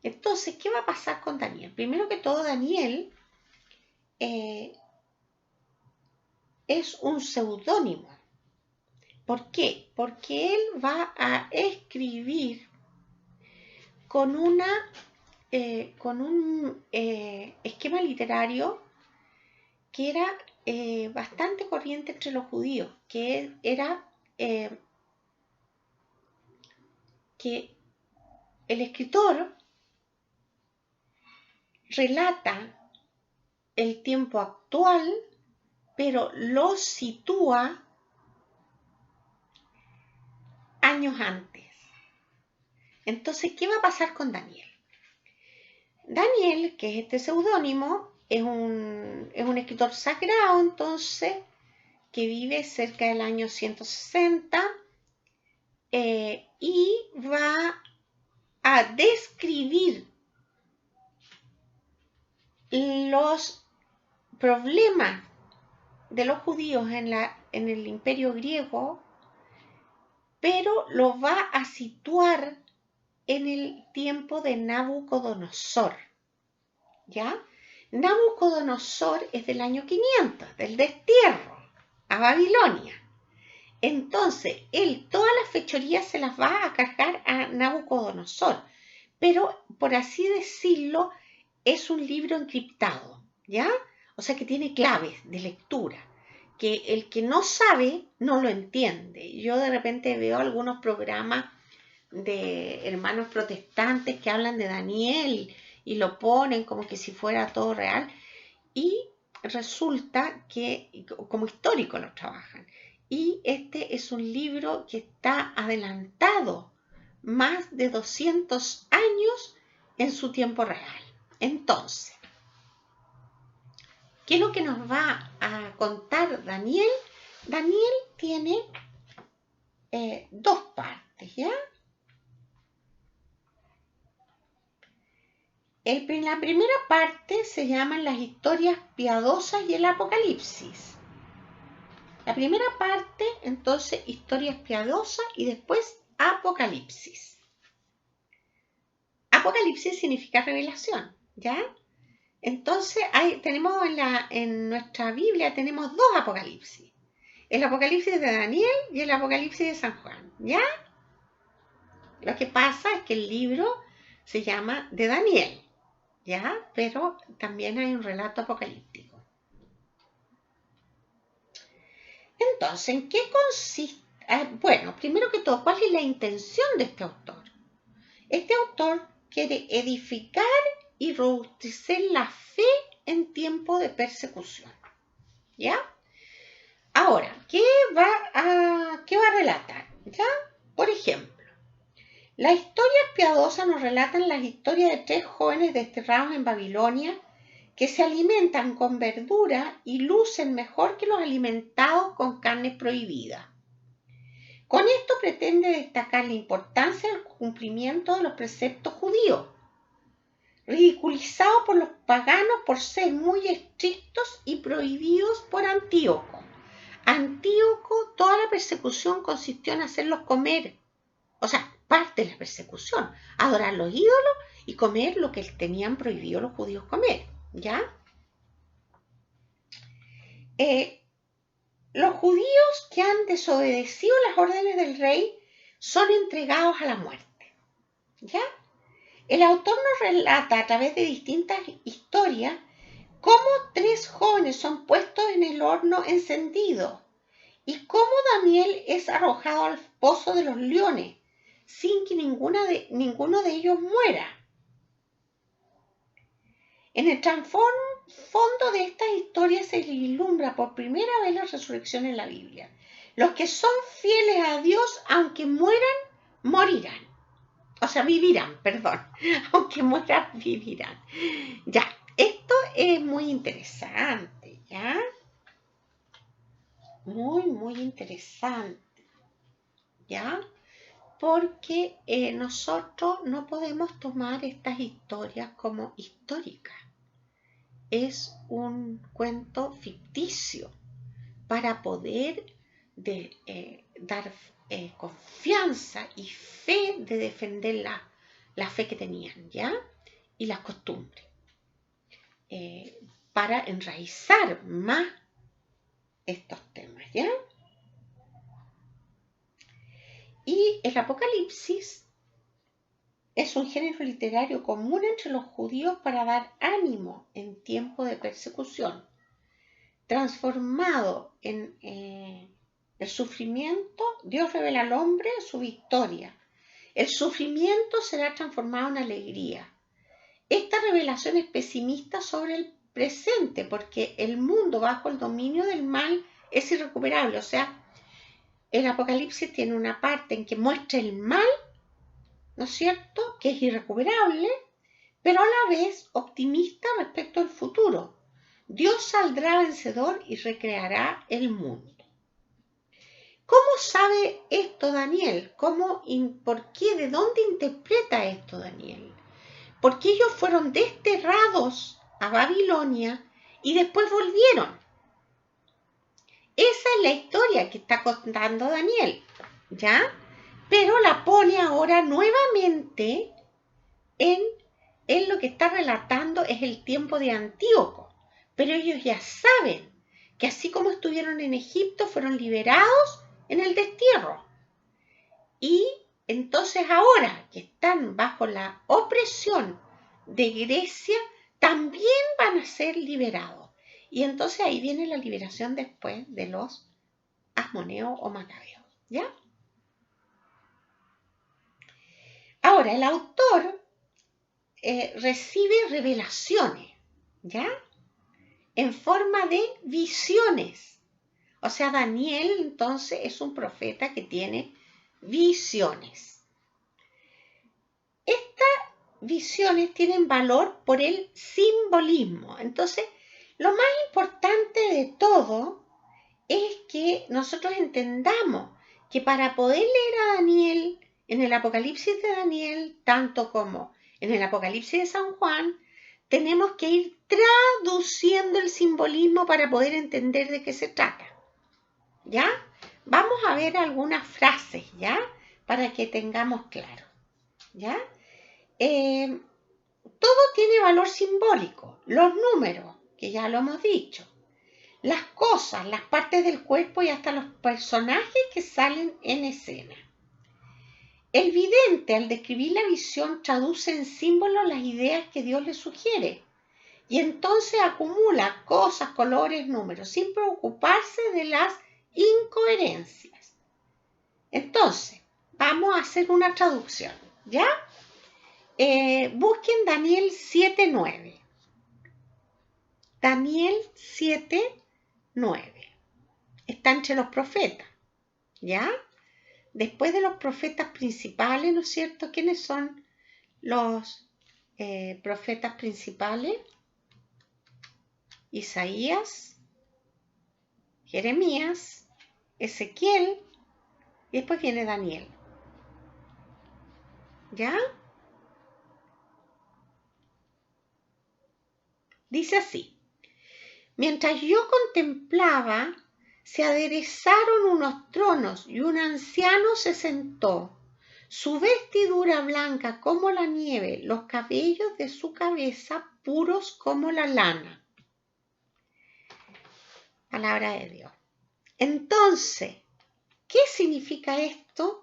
Entonces, ¿qué va a pasar con Daniel? Primero que todo, Daniel es un seudónimo. ¿Por qué? Porque él va a escribir con un esquema literario que era bastante corriente entre los judíos, que era que el escritor relata el tiempo actual, pero lo sitúa años antes. Entonces, ¿qué va a pasar con Daniel? Daniel, que es este seudónimo, es un escritor sagrado, entonces, que vive cerca del año 160 y va a describir los problemas de los judíos en el imperio griego, pero lo va a situar en el tiempo de Nabucodonosor, ¿ya? Nabucodonosor es del año 500, del destierro a Babilonia. Entonces, él todas las fechorías se las va a cargar a Nabucodonosor, pero, por así decirlo, es un libro encriptado, ¿ya? O sea que tiene claves de lectura, que el que no sabe no lo entiende. Yo de repente veo algunos programas de hermanos protestantes que hablan de Daniel y lo ponen como que si fuera todo real, y resulta que como histórico lo trabajan. Y este es un libro que está adelantado más de 200 años en su tiempo real. Entonces, ¿qué es lo que nos va a contar Daniel? Daniel tiene dos partes, ¿ya? La primera parte se llaman las historias piadosas y el Apocalipsis. La primera parte, entonces, historias piadosas y después Apocalipsis. Apocalipsis significa revelación, ¿ya? Entonces, tenemos en nuestra Biblia tenemos dos Apocalipsis. El Apocalipsis de Daniel y el Apocalipsis de San Juan, ¿ya? Lo que pasa es que el libro se llama de Daniel, ¿ya? Pero también hay un relato apocalíptico. Entonces, ¿en qué consiste? Bueno, primero que todo, ¿cuál es la intención de este autor? Este autor quiere edificar y robustecer la fe en tiempo de persecución, ¿ya? Ahora, ¿qué va a relatar? ¿Ya? Por ejemplo, las historias piadosas nos relatan las historias de 3 jóvenes desterrados en Babilonia que se alimentan con verdura y lucen mejor que los alimentados con carne prohibida. Con esto pretende destacar la importancia del cumplimiento de los preceptos judíos, ridiculizados por los paganos por ser muy estrictos y prohibidos por Antíoco. Antíoco, toda la persecución consistió en hacerlos comer, o sea, parte de la persecución, adorar los ídolos y comer lo que tenían prohibido los judíos comer, ¿ya? Los judíos que han desobedecido las órdenes del rey son entregados a la muerte, ¿ya? El autor nos relata a través de distintas historias cómo 3 jóvenes son puestos en el horno encendido y cómo Daniel es arrojado al pozo de los leones sin que ninguno de ellos muera. En el trasfondo de estas historias se vislumbra por primera vez la resurrección en la Biblia. Los que son fieles a Dios, aunque mueran, morirán. O sea, vivirán, perdón. Aunque mueran, vivirán. Ya, esto es muy interesante, ¿ya? Muy, muy interesante, ¿ya? Porque nosotros no podemos tomar estas historias como históricas. Es un cuento ficticio para poder dar confianza y fe de defender la fe que tenían, ¿ya? Y las costumbres, para enraizar más estos temas, ¿ya? Y el Apocalipsis es un género literario común entre los judíos para dar ánimo en tiempo de persecución, transformado en el sufrimiento. Dios revela al hombre su victoria. El sufrimiento será transformado en alegría. Esta revelación es pesimista sobre el presente porque el mundo bajo el dominio del mal es irrecuperable. O sea, el Apocalipsis tiene una parte en que muestra el mal, ¿no es cierto?, que es irrecuperable, pero a la vez optimista respecto al futuro. Dios saldrá vencedor y recreará el mundo. ¿Cómo sabe esto Daniel? ¿Por qué? ¿De dónde interpreta esto Daniel? Porque ellos fueron desterrados a Babilonia y después volvieron. Esa es la historia que está contando Daniel, ¿ya? Pero la pone ahora nuevamente en lo que está relatando es el tiempo de Antíoco. Pero ellos ya saben que así como estuvieron en Egipto, fueron liberados en el destierro. Y entonces ahora que están bajo la opresión de Grecia, también van a ser liberados. Y entonces ahí viene la liberación después de los asmoneos o macabeos, ¿ya? Ahora, el autor recibe revelaciones, ¿ya? En forma de visiones. O sea, Daniel entonces es un profeta que tiene visiones. Estas visiones tienen valor por el simbolismo. Entonces, lo más importante de todo es que nosotros entendamos que para poder leer a Daniel en el Apocalipsis de Daniel, tanto como en el Apocalipsis de San Juan, tenemos que ir traduciendo el simbolismo para poder entender de qué se trata. ¿Ya? Vamos a ver algunas frases, ¿ya? Para que tengamos claro, ¿ya? Todo tiene valor simbólico. Los números, que ya lo hemos dicho. Las cosas, las partes del cuerpo y hasta los personajes que salen en escena. El vidente, al describir la visión, traduce en símbolos las ideas que Dios le sugiere. Y entonces acumula cosas, colores, números, sin preocuparse de las incoherencias. Entonces, vamos a hacer una traducción, ¿ya? Busquen Daniel 7:9. Daniel 7:9. Está entre los profetas, ¿ya? Después de los profetas principales, ¿no es cierto? ¿Quiénes son los profetas principales? Isaías, Jeremías, Ezequiel, y después viene Daniel. ¿Ya? Dice así: mientras yo contemplaba, se aderezaron unos tronos y un anciano se sentó. Su vestidura blanca como la nieve, los cabellos de su cabeza puros como la lana. Palabra de Dios. Entonces, ¿qué significa esto?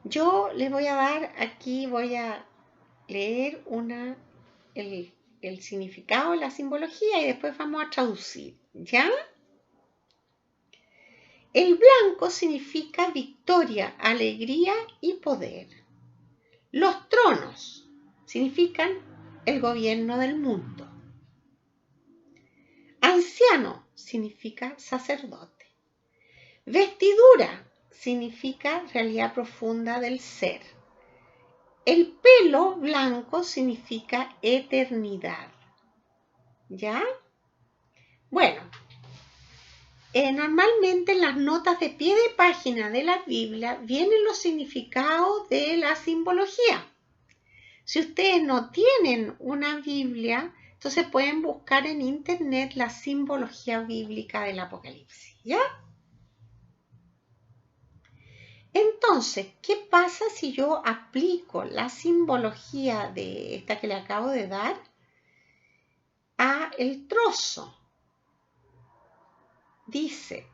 Yo les voy a dar aquí, voy a leer el significado, la simbología y después vamos a traducir, ¿ya? El blanco significa victoria, alegría y poder. Los tronos significan el gobierno del mundo. Anciano significa sacerdote. Vestidura significa realidad profunda del ser. El pelo blanco significa eternidad. ¿Ya? Bueno, normalmente en las notas de pie de página de la Biblia vienen los significados de la simbología. Si ustedes no tienen una Biblia, entonces pueden buscar en internet la simbología bíblica del Apocalipsis, ¿ya? Entonces, ¿qué pasa si yo aplico la simbología de esta que le acabo de dar a el trozo? Dice,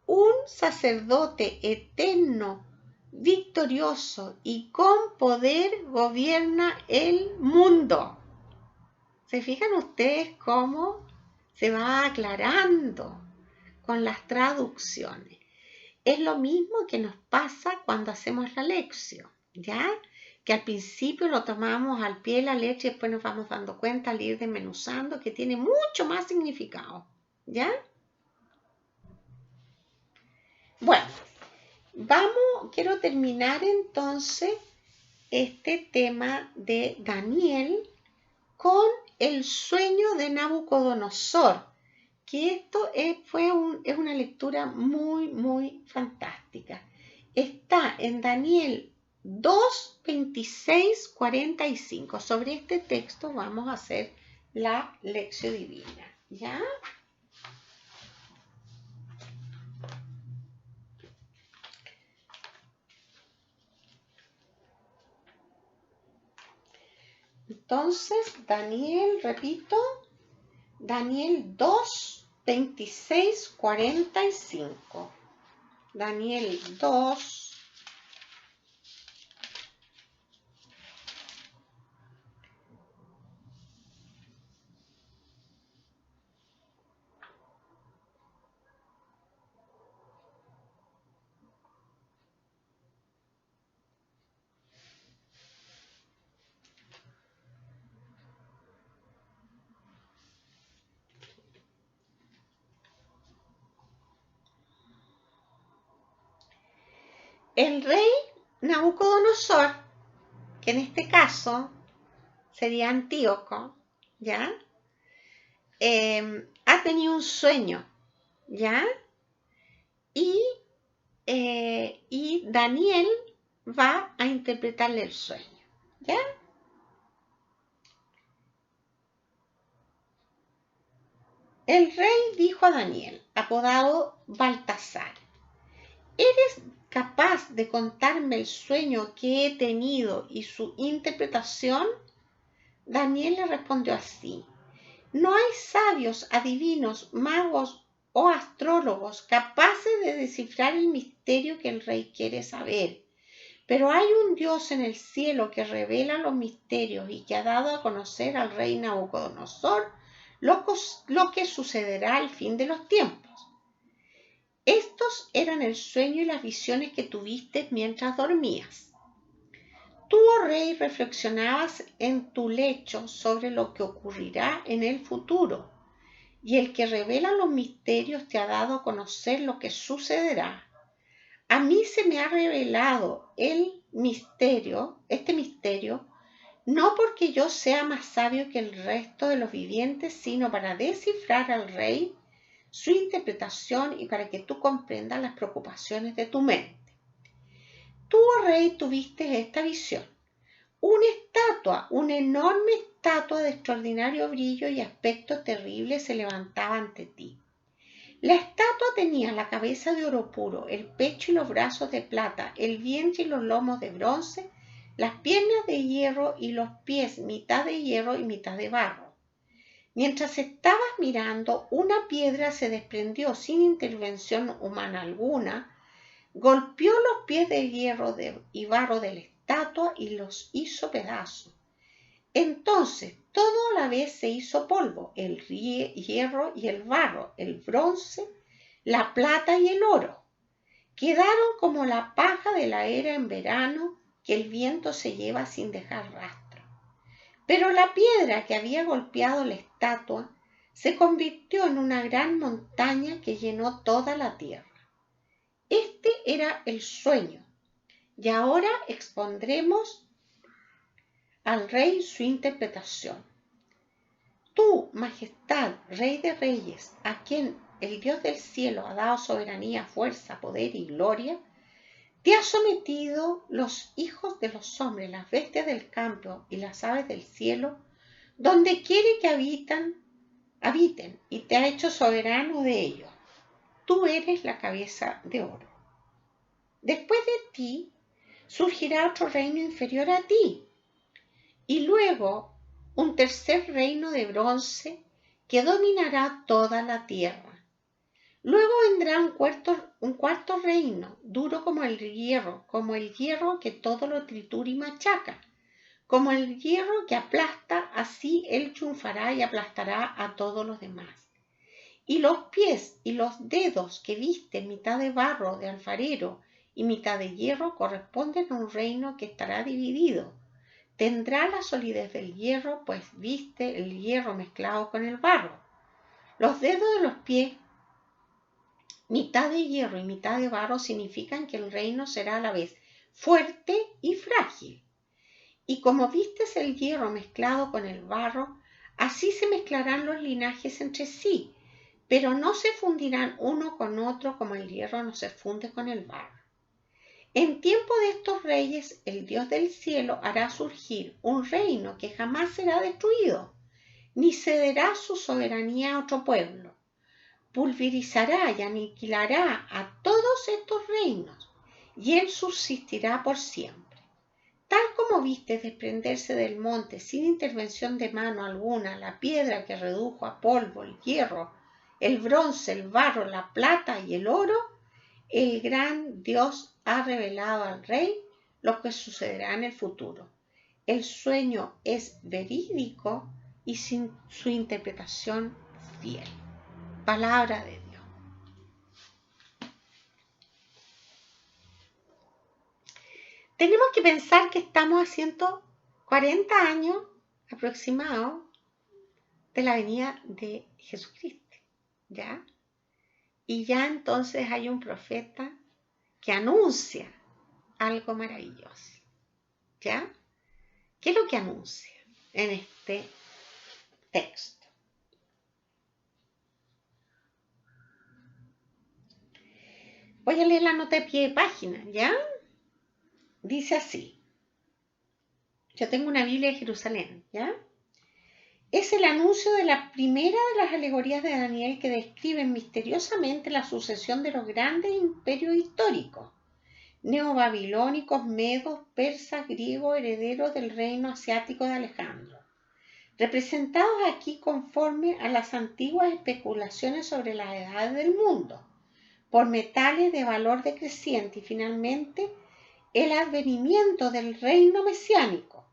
un sacerdote eterno, victorioso y con poder gobierna el mundo. ¿Se fijan ustedes cómo se va aclarando con las traducciones? Es lo mismo que nos pasa cuando hacemos la lección, ¿ya? que al principio lo tomamos al pie de la letra y después nos vamos dando cuenta al ir desmenuzando que tiene mucho más significado, ¿ya? Bueno, quiero terminar entonces este tema de Daniel con el sueño de Nabucodonosor, que esto es una lectura muy, muy fantástica. Está en Daniel 2, 26, 45. Sobre este texto vamos a hacer la lección divina, ¿ya? Entonces, Daniel, repito, Daniel 2, 26, 45. Daniel 2. El rey Nabucodonosor, que en este caso sería Antíoco, ¿ya? Ha tenido un sueño, ¿ya? Y Daniel va a interpretarle el sueño, ¿ya? El rey dijo a Daniel, apodado Baltasar, ¿eres capaz de contarme el sueño que he tenido y su interpretación? Daniel le respondió así, no hay sabios, adivinos, magos o astrólogos capaces de descifrar el misterio que el rey quiere saber. Pero hay un Dios en el cielo que revela los misterios y que ha dado a conocer al rey Nabucodonosor lo que sucederá al fin de los tiempos. Estos eran el sueño y las visiones que tuviste mientras dormías. Tú, oh rey, reflexionabas en tu lecho sobre lo que ocurrirá en el futuro, y el que revela los misterios te ha dado a conocer lo que sucederá. A mí se me ha revelado este misterio, no porque yo sea más sabio que el resto de los vivientes, sino para descifrar al rey su interpretación y para que tú comprendas las preocupaciones de tu mente. Tú, oh rey, tuviste esta visión. Una enorme estatua de extraordinario brillo y aspecto terrible se levantaba ante ti. La estatua tenía la cabeza de oro puro, el pecho y los brazos de plata, el vientre y los lomos de bronce, las piernas de hierro y los pies mitad de hierro y mitad de barro. Mientras estabas mirando, una piedra se desprendió sin intervención humana alguna, golpeó los pies de hierro y barro de la estatua y los hizo pedazos. Entonces todo a la vez se hizo polvo, el hierro y el barro, el bronce, la plata y el oro. Quedaron como la paja de la era en verano que el viento se lleva sin dejar rastro. Pero la piedra que había golpeado la estatua se convirtió en una gran montaña que llenó toda la tierra. Este era el sueño. Y ahora expondremos al rey su interpretación. Tú, majestad, rey de reyes, a quien el Dios del cielo ha dado soberanía, fuerza, poder y gloria, te ha sometido los hijos de los hombres, las bestias del campo y las aves del cielo, donde quiere que habiten, y te ha hecho soberano de ellos. Tú eres la cabeza de oro. Después de ti surgirá otro reino inferior a ti, y luego un tercer reino de bronce que dominará toda la tierra. Luego vendrá un cuarto reino, duro como el hierro que todo lo tritura y machaca, como el hierro que aplasta, así él triunfará y aplastará a todos los demás. Y los pies y los dedos que visten mitad de barro de alfarero y mitad de hierro corresponden a un reino que estará dividido. Tendrá la solidez del hierro, pues viste el hierro mezclado con el barro. Los dedos de los pies, mitad de hierro y mitad de barro, significan que el reino será a la vez fuerte y frágil. Y como vistes el hierro mezclado con el barro, así se mezclarán los linajes entre sí, pero no se fundirán uno con otro como el hierro no se funde con el barro. En tiempo de estos reyes, el Dios del cielo hará surgir un reino que jamás será destruido, ni cederá su soberanía a otro pueblo. Pulverizará y aniquilará a todos estos reinos, y él subsistirá por siempre. Tal como viste desprenderse del monte sin intervención de mano alguna la piedra que redujo a polvo el hierro, el bronce, el barro, la plata y el oro, el gran Dios ha revelado al rey lo que sucederá en el futuro. El sueño es verídico y su interpretación fiel. Palabra de Dios. Tenemos que pensar que estamos a 140 años aproximados de la venida de Jesucristo, ¿ya? Y ya entonces hay un profeta que anuncia algo maravilloso, ¿ya? ¿Qué es lo que anuncia en este texto? Voy a leer la nota de pie de página, ¿ya? Dice así. Yo tengo una Biblia de Jerusalén, ¿ya? Es el anuncio de la primera de las alegorías de Daniel que describen misteriosamente la sucesión de los grandes imperios históricos, neobabilónicos, medos, persas, griegos, herederos del reino asiático de Alejandro, representados aquí conforme a las antiguas especulaciones sobre las edades del mundo, por metales de valor decreciente y finalmente el advenimiento del reino mesiánico.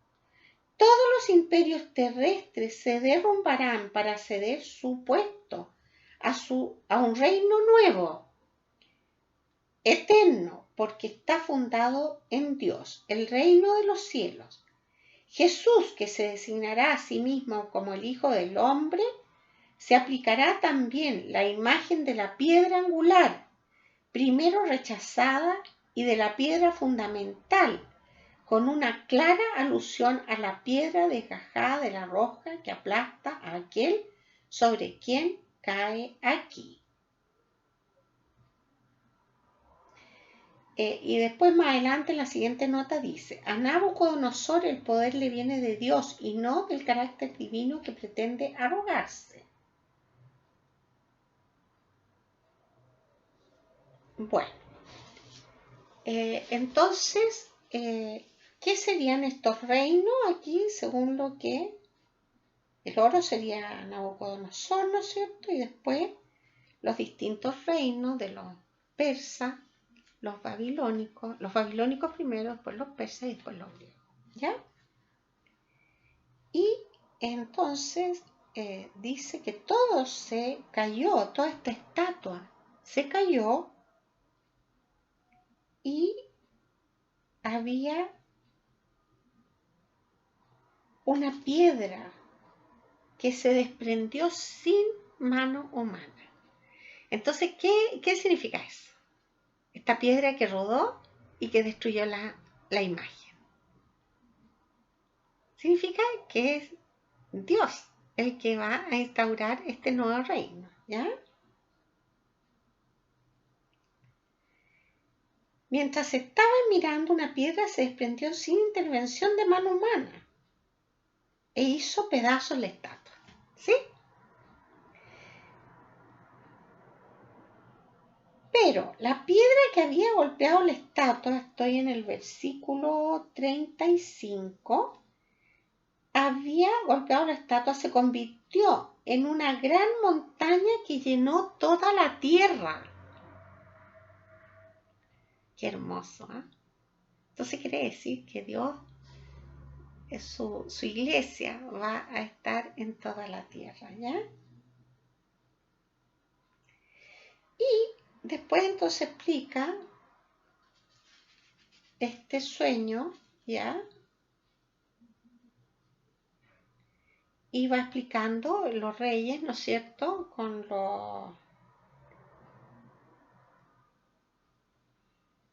Todos los imperios terrestres se derrumbarán para ceder su puesto a un reino nuevo, eterno, porque está fundado en Dios, el reino de los cielos. Jesús, que se designará a sí mismo como el Hijo del Hombre, se aplicará también la imagen de la piedra angular, primero rechazada, y de la piedra fundamental, con una clara alusión a la piedra desgajada de la roca que aplasta a aquel sobre quien cae aquí. Y después más adelante en la siguiente nota dice, a Nabucodonosor el poder le viene de Dios y no del carácter divino que pretende arrogarse. Bueno, entonces, ¿qué serían estos reinos aquí según lo que el oro sería Nabucodonosor, ¿no es cierto? Y después los distintos reinos de los persas, los babilónicos primero, después los persas y después los griegos, ¿ya? Y entonces dice que todo se cayó, toda esta estatua se cayó y había una piedra que se desprendió sin mano humana. Entonces, ¿qué significa eso? Esta piedra que rodó y que destruyó la imagen. Significa que es Dios el que va a instaurar este nuevo reino, ¿ya? Mientras estaba mirando, una piedra se desprendió sin intervención de mano humana e hizo pedazos la estatua, ¿sí? Pero la piedra que había golpeado la estatua, estoy en el versículo 35, había golpeado la estatua, se convirtió en una gran montaña que llenó toda la tierra. Qué hermoso, ¿eh? Entonces quiere decir que Dios, su iglesia, va a estar en toda la tierra, ¿ya? Y después entonces explica este sueño, ¿ya? Y va explicando los reyes, ¿no es cierto?,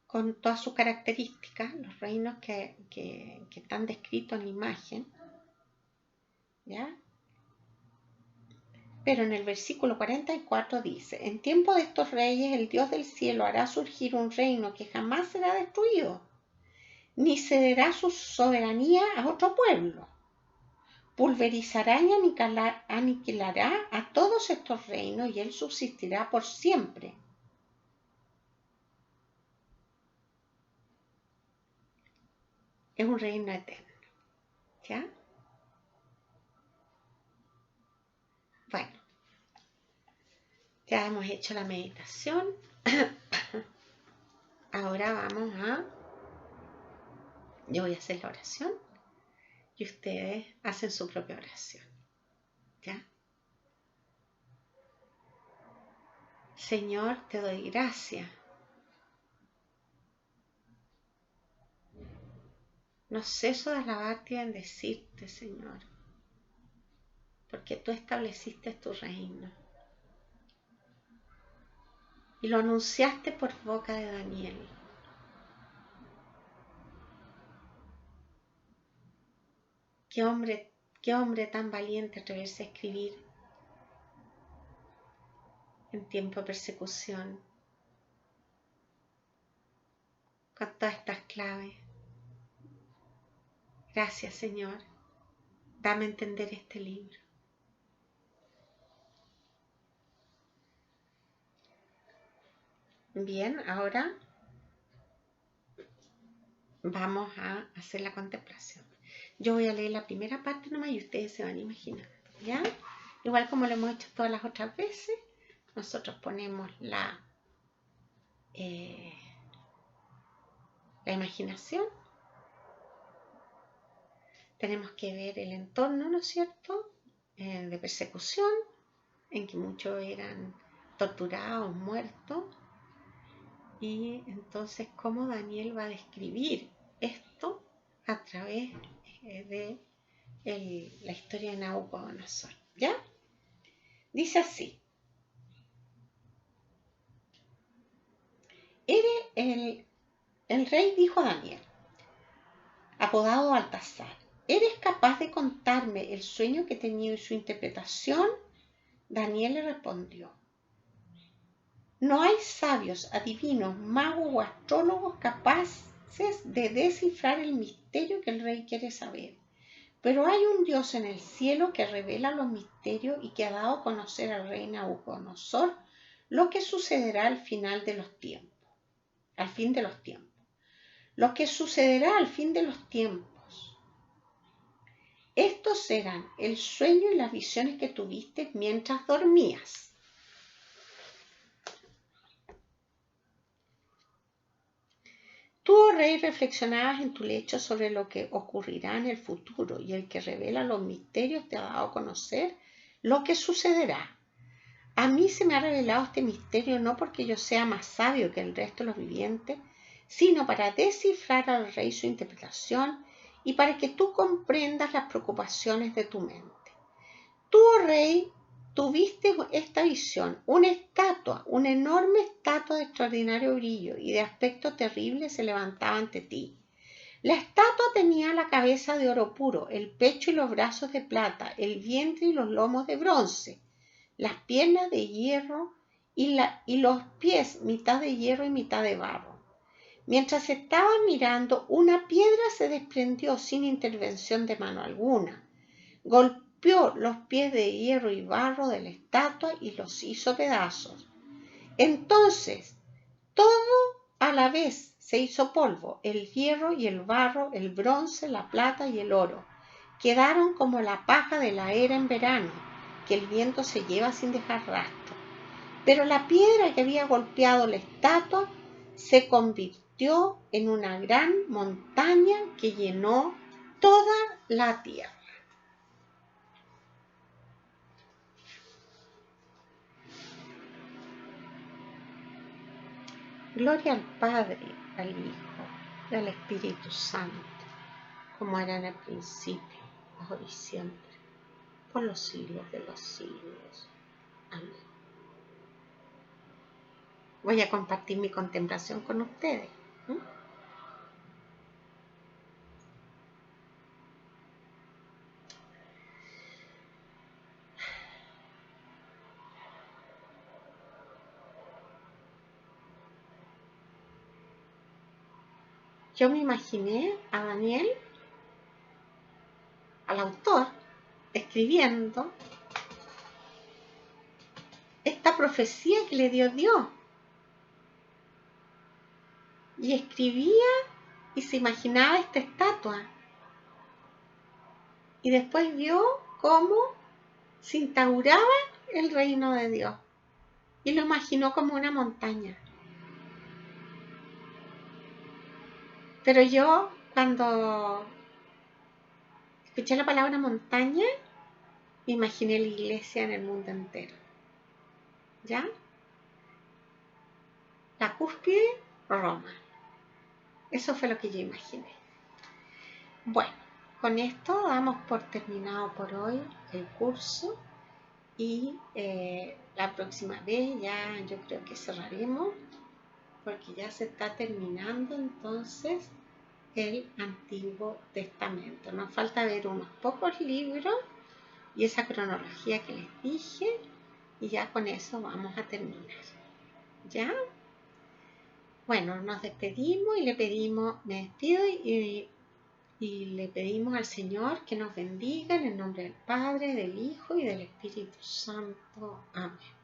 con todas sus características, los reinos que están descritos en la imagen, ¿ya? Pero en el versículo 44 dice, en tiempo de estos reyes el Dios del cielo hará surgir un reino que jamás será destruido, ni cederá su soberanía a otro pueblo. Pulverizará y aniquilará a todos estos reinos y él subsistirá por siempre. Es un reino eterno, ¿ya? Bueno, ya hemos hecho la meditación. Ahora yo voy a hacer la oración y ustedes hacen su propia oración, ¿ya? Señor, te doy gracias. No ceso de alabarte y bendecirte, Señor, porque tú estableciste tu reino y lo anunciaste por boca de Daniel. Qué hombre tan valiente atreverse a escribir en tiempo de persecución con todas estas claves. Gracias, Señor. Dame a entender este libro. Bien, ahora vamos a hacer la contemplación. Yo voy a leer la primera parte nomás y ustedes se van imaginando, ¿ya? Igual como lo hemos hecho todas las otras veces, nosotros ponemos la imaginación. Tenemos que ver el entorno, ¿no es cierto?, de persecución, en que muchos eran torturados, muertos. Y entonces, ¿cómo Daniel va a describir esto a través de la historia de Nabucodonosor? ¿Ya? Dice así. El rey dijo a Daniel, apodado Baltasar, ¿eres capaz de contarme el sueño que he tenido y su interpretación? Daniel le respondió, no hay sabios, adivinos, magos o astrólogos capaces de descifrar el misterio que el rey quiere saber. Pero hay un Dios en el cielo que revela los misterios y que ha dado a conocer al rey Nabucodonosor lo que sucederá al final de los tiempos. Al fin de los tiempos. Lo que sucederá al fin de los tiempos. Estos serán el sueño y las visiones que tuviste mientras dormías. Tú, oh rey, reflexionabas en tu lecho sobre lo que ocurrirá en el futuro, y el que revela los misterios te ha dado a conocer lo que sucederá. A mí se me ha revelado este misterio no porque yo sea más sabio que el resto de los vivientes, sino para descifrar al rey su interpretación y para que tú comprendas las preocupaciones de tu mente. Tú, oh rey, tuviste esta visión, una enorme estatua de extraordinario brillo y de aspecto terrible se levantaba ante ti. La estatua tenía la cabeza de oro puro, el pecho y los brazos de plata, el vientre y los lomos de bronce, las piernas de hierro y los pies mitad de hierro y mitad de barro. Mientras estaba mirando, una piedra se desprendió sin intervención de mano alguna. Golpeó los pies de hierro y barro de la estatua y los hizo pedazos. Entonces, todo a la vez se hizo polvo, el hierro y el barro, el bronce, la plata y el oro. Quedaron como la paja de la era en verano, que el viento se lleva sin dejar rastro. Pero la piedra que había golpeado la estatua se convirtió en una gran montaña que llenó toda la tierra. Gloria al Padre, al Hijo del Espíritu Santo, como era en el principio, ahora y siempre, por los siglos de los siglos. Amén. Voy a compartir mi contemplación con ustedes. Yo me imaginé a Daniel, al autor, escribiendo esta profecía que le dio Dios. Y escribía y se imaginaba esta estatua. Y después vio cómo se instauraba el reino de Dios. Y lo imaginó como una montaña. Pero yo, cuando escuché la palabra montaña, me imaginé la iglesia en el mundo entero. ¿Ya? La cúspide, Roma. Eso fue lo que yo imaginé. Bueno, con esto damos por terminado por hoy el curso y la próxima vez ya yo creo que cerraremos porque ya se está terminando entonces el Antiguo Testamento. Nos falta ver unos pocos libros y esa cronología que les dije y ya con eso vamos a terminar. ¿Ya? Bueno, nos despedimos y le pedimos, me despido y le pedimos al Señor que nos bendiga en el nombre del Padre, del Hijo y del Espíritu Santo. Amén.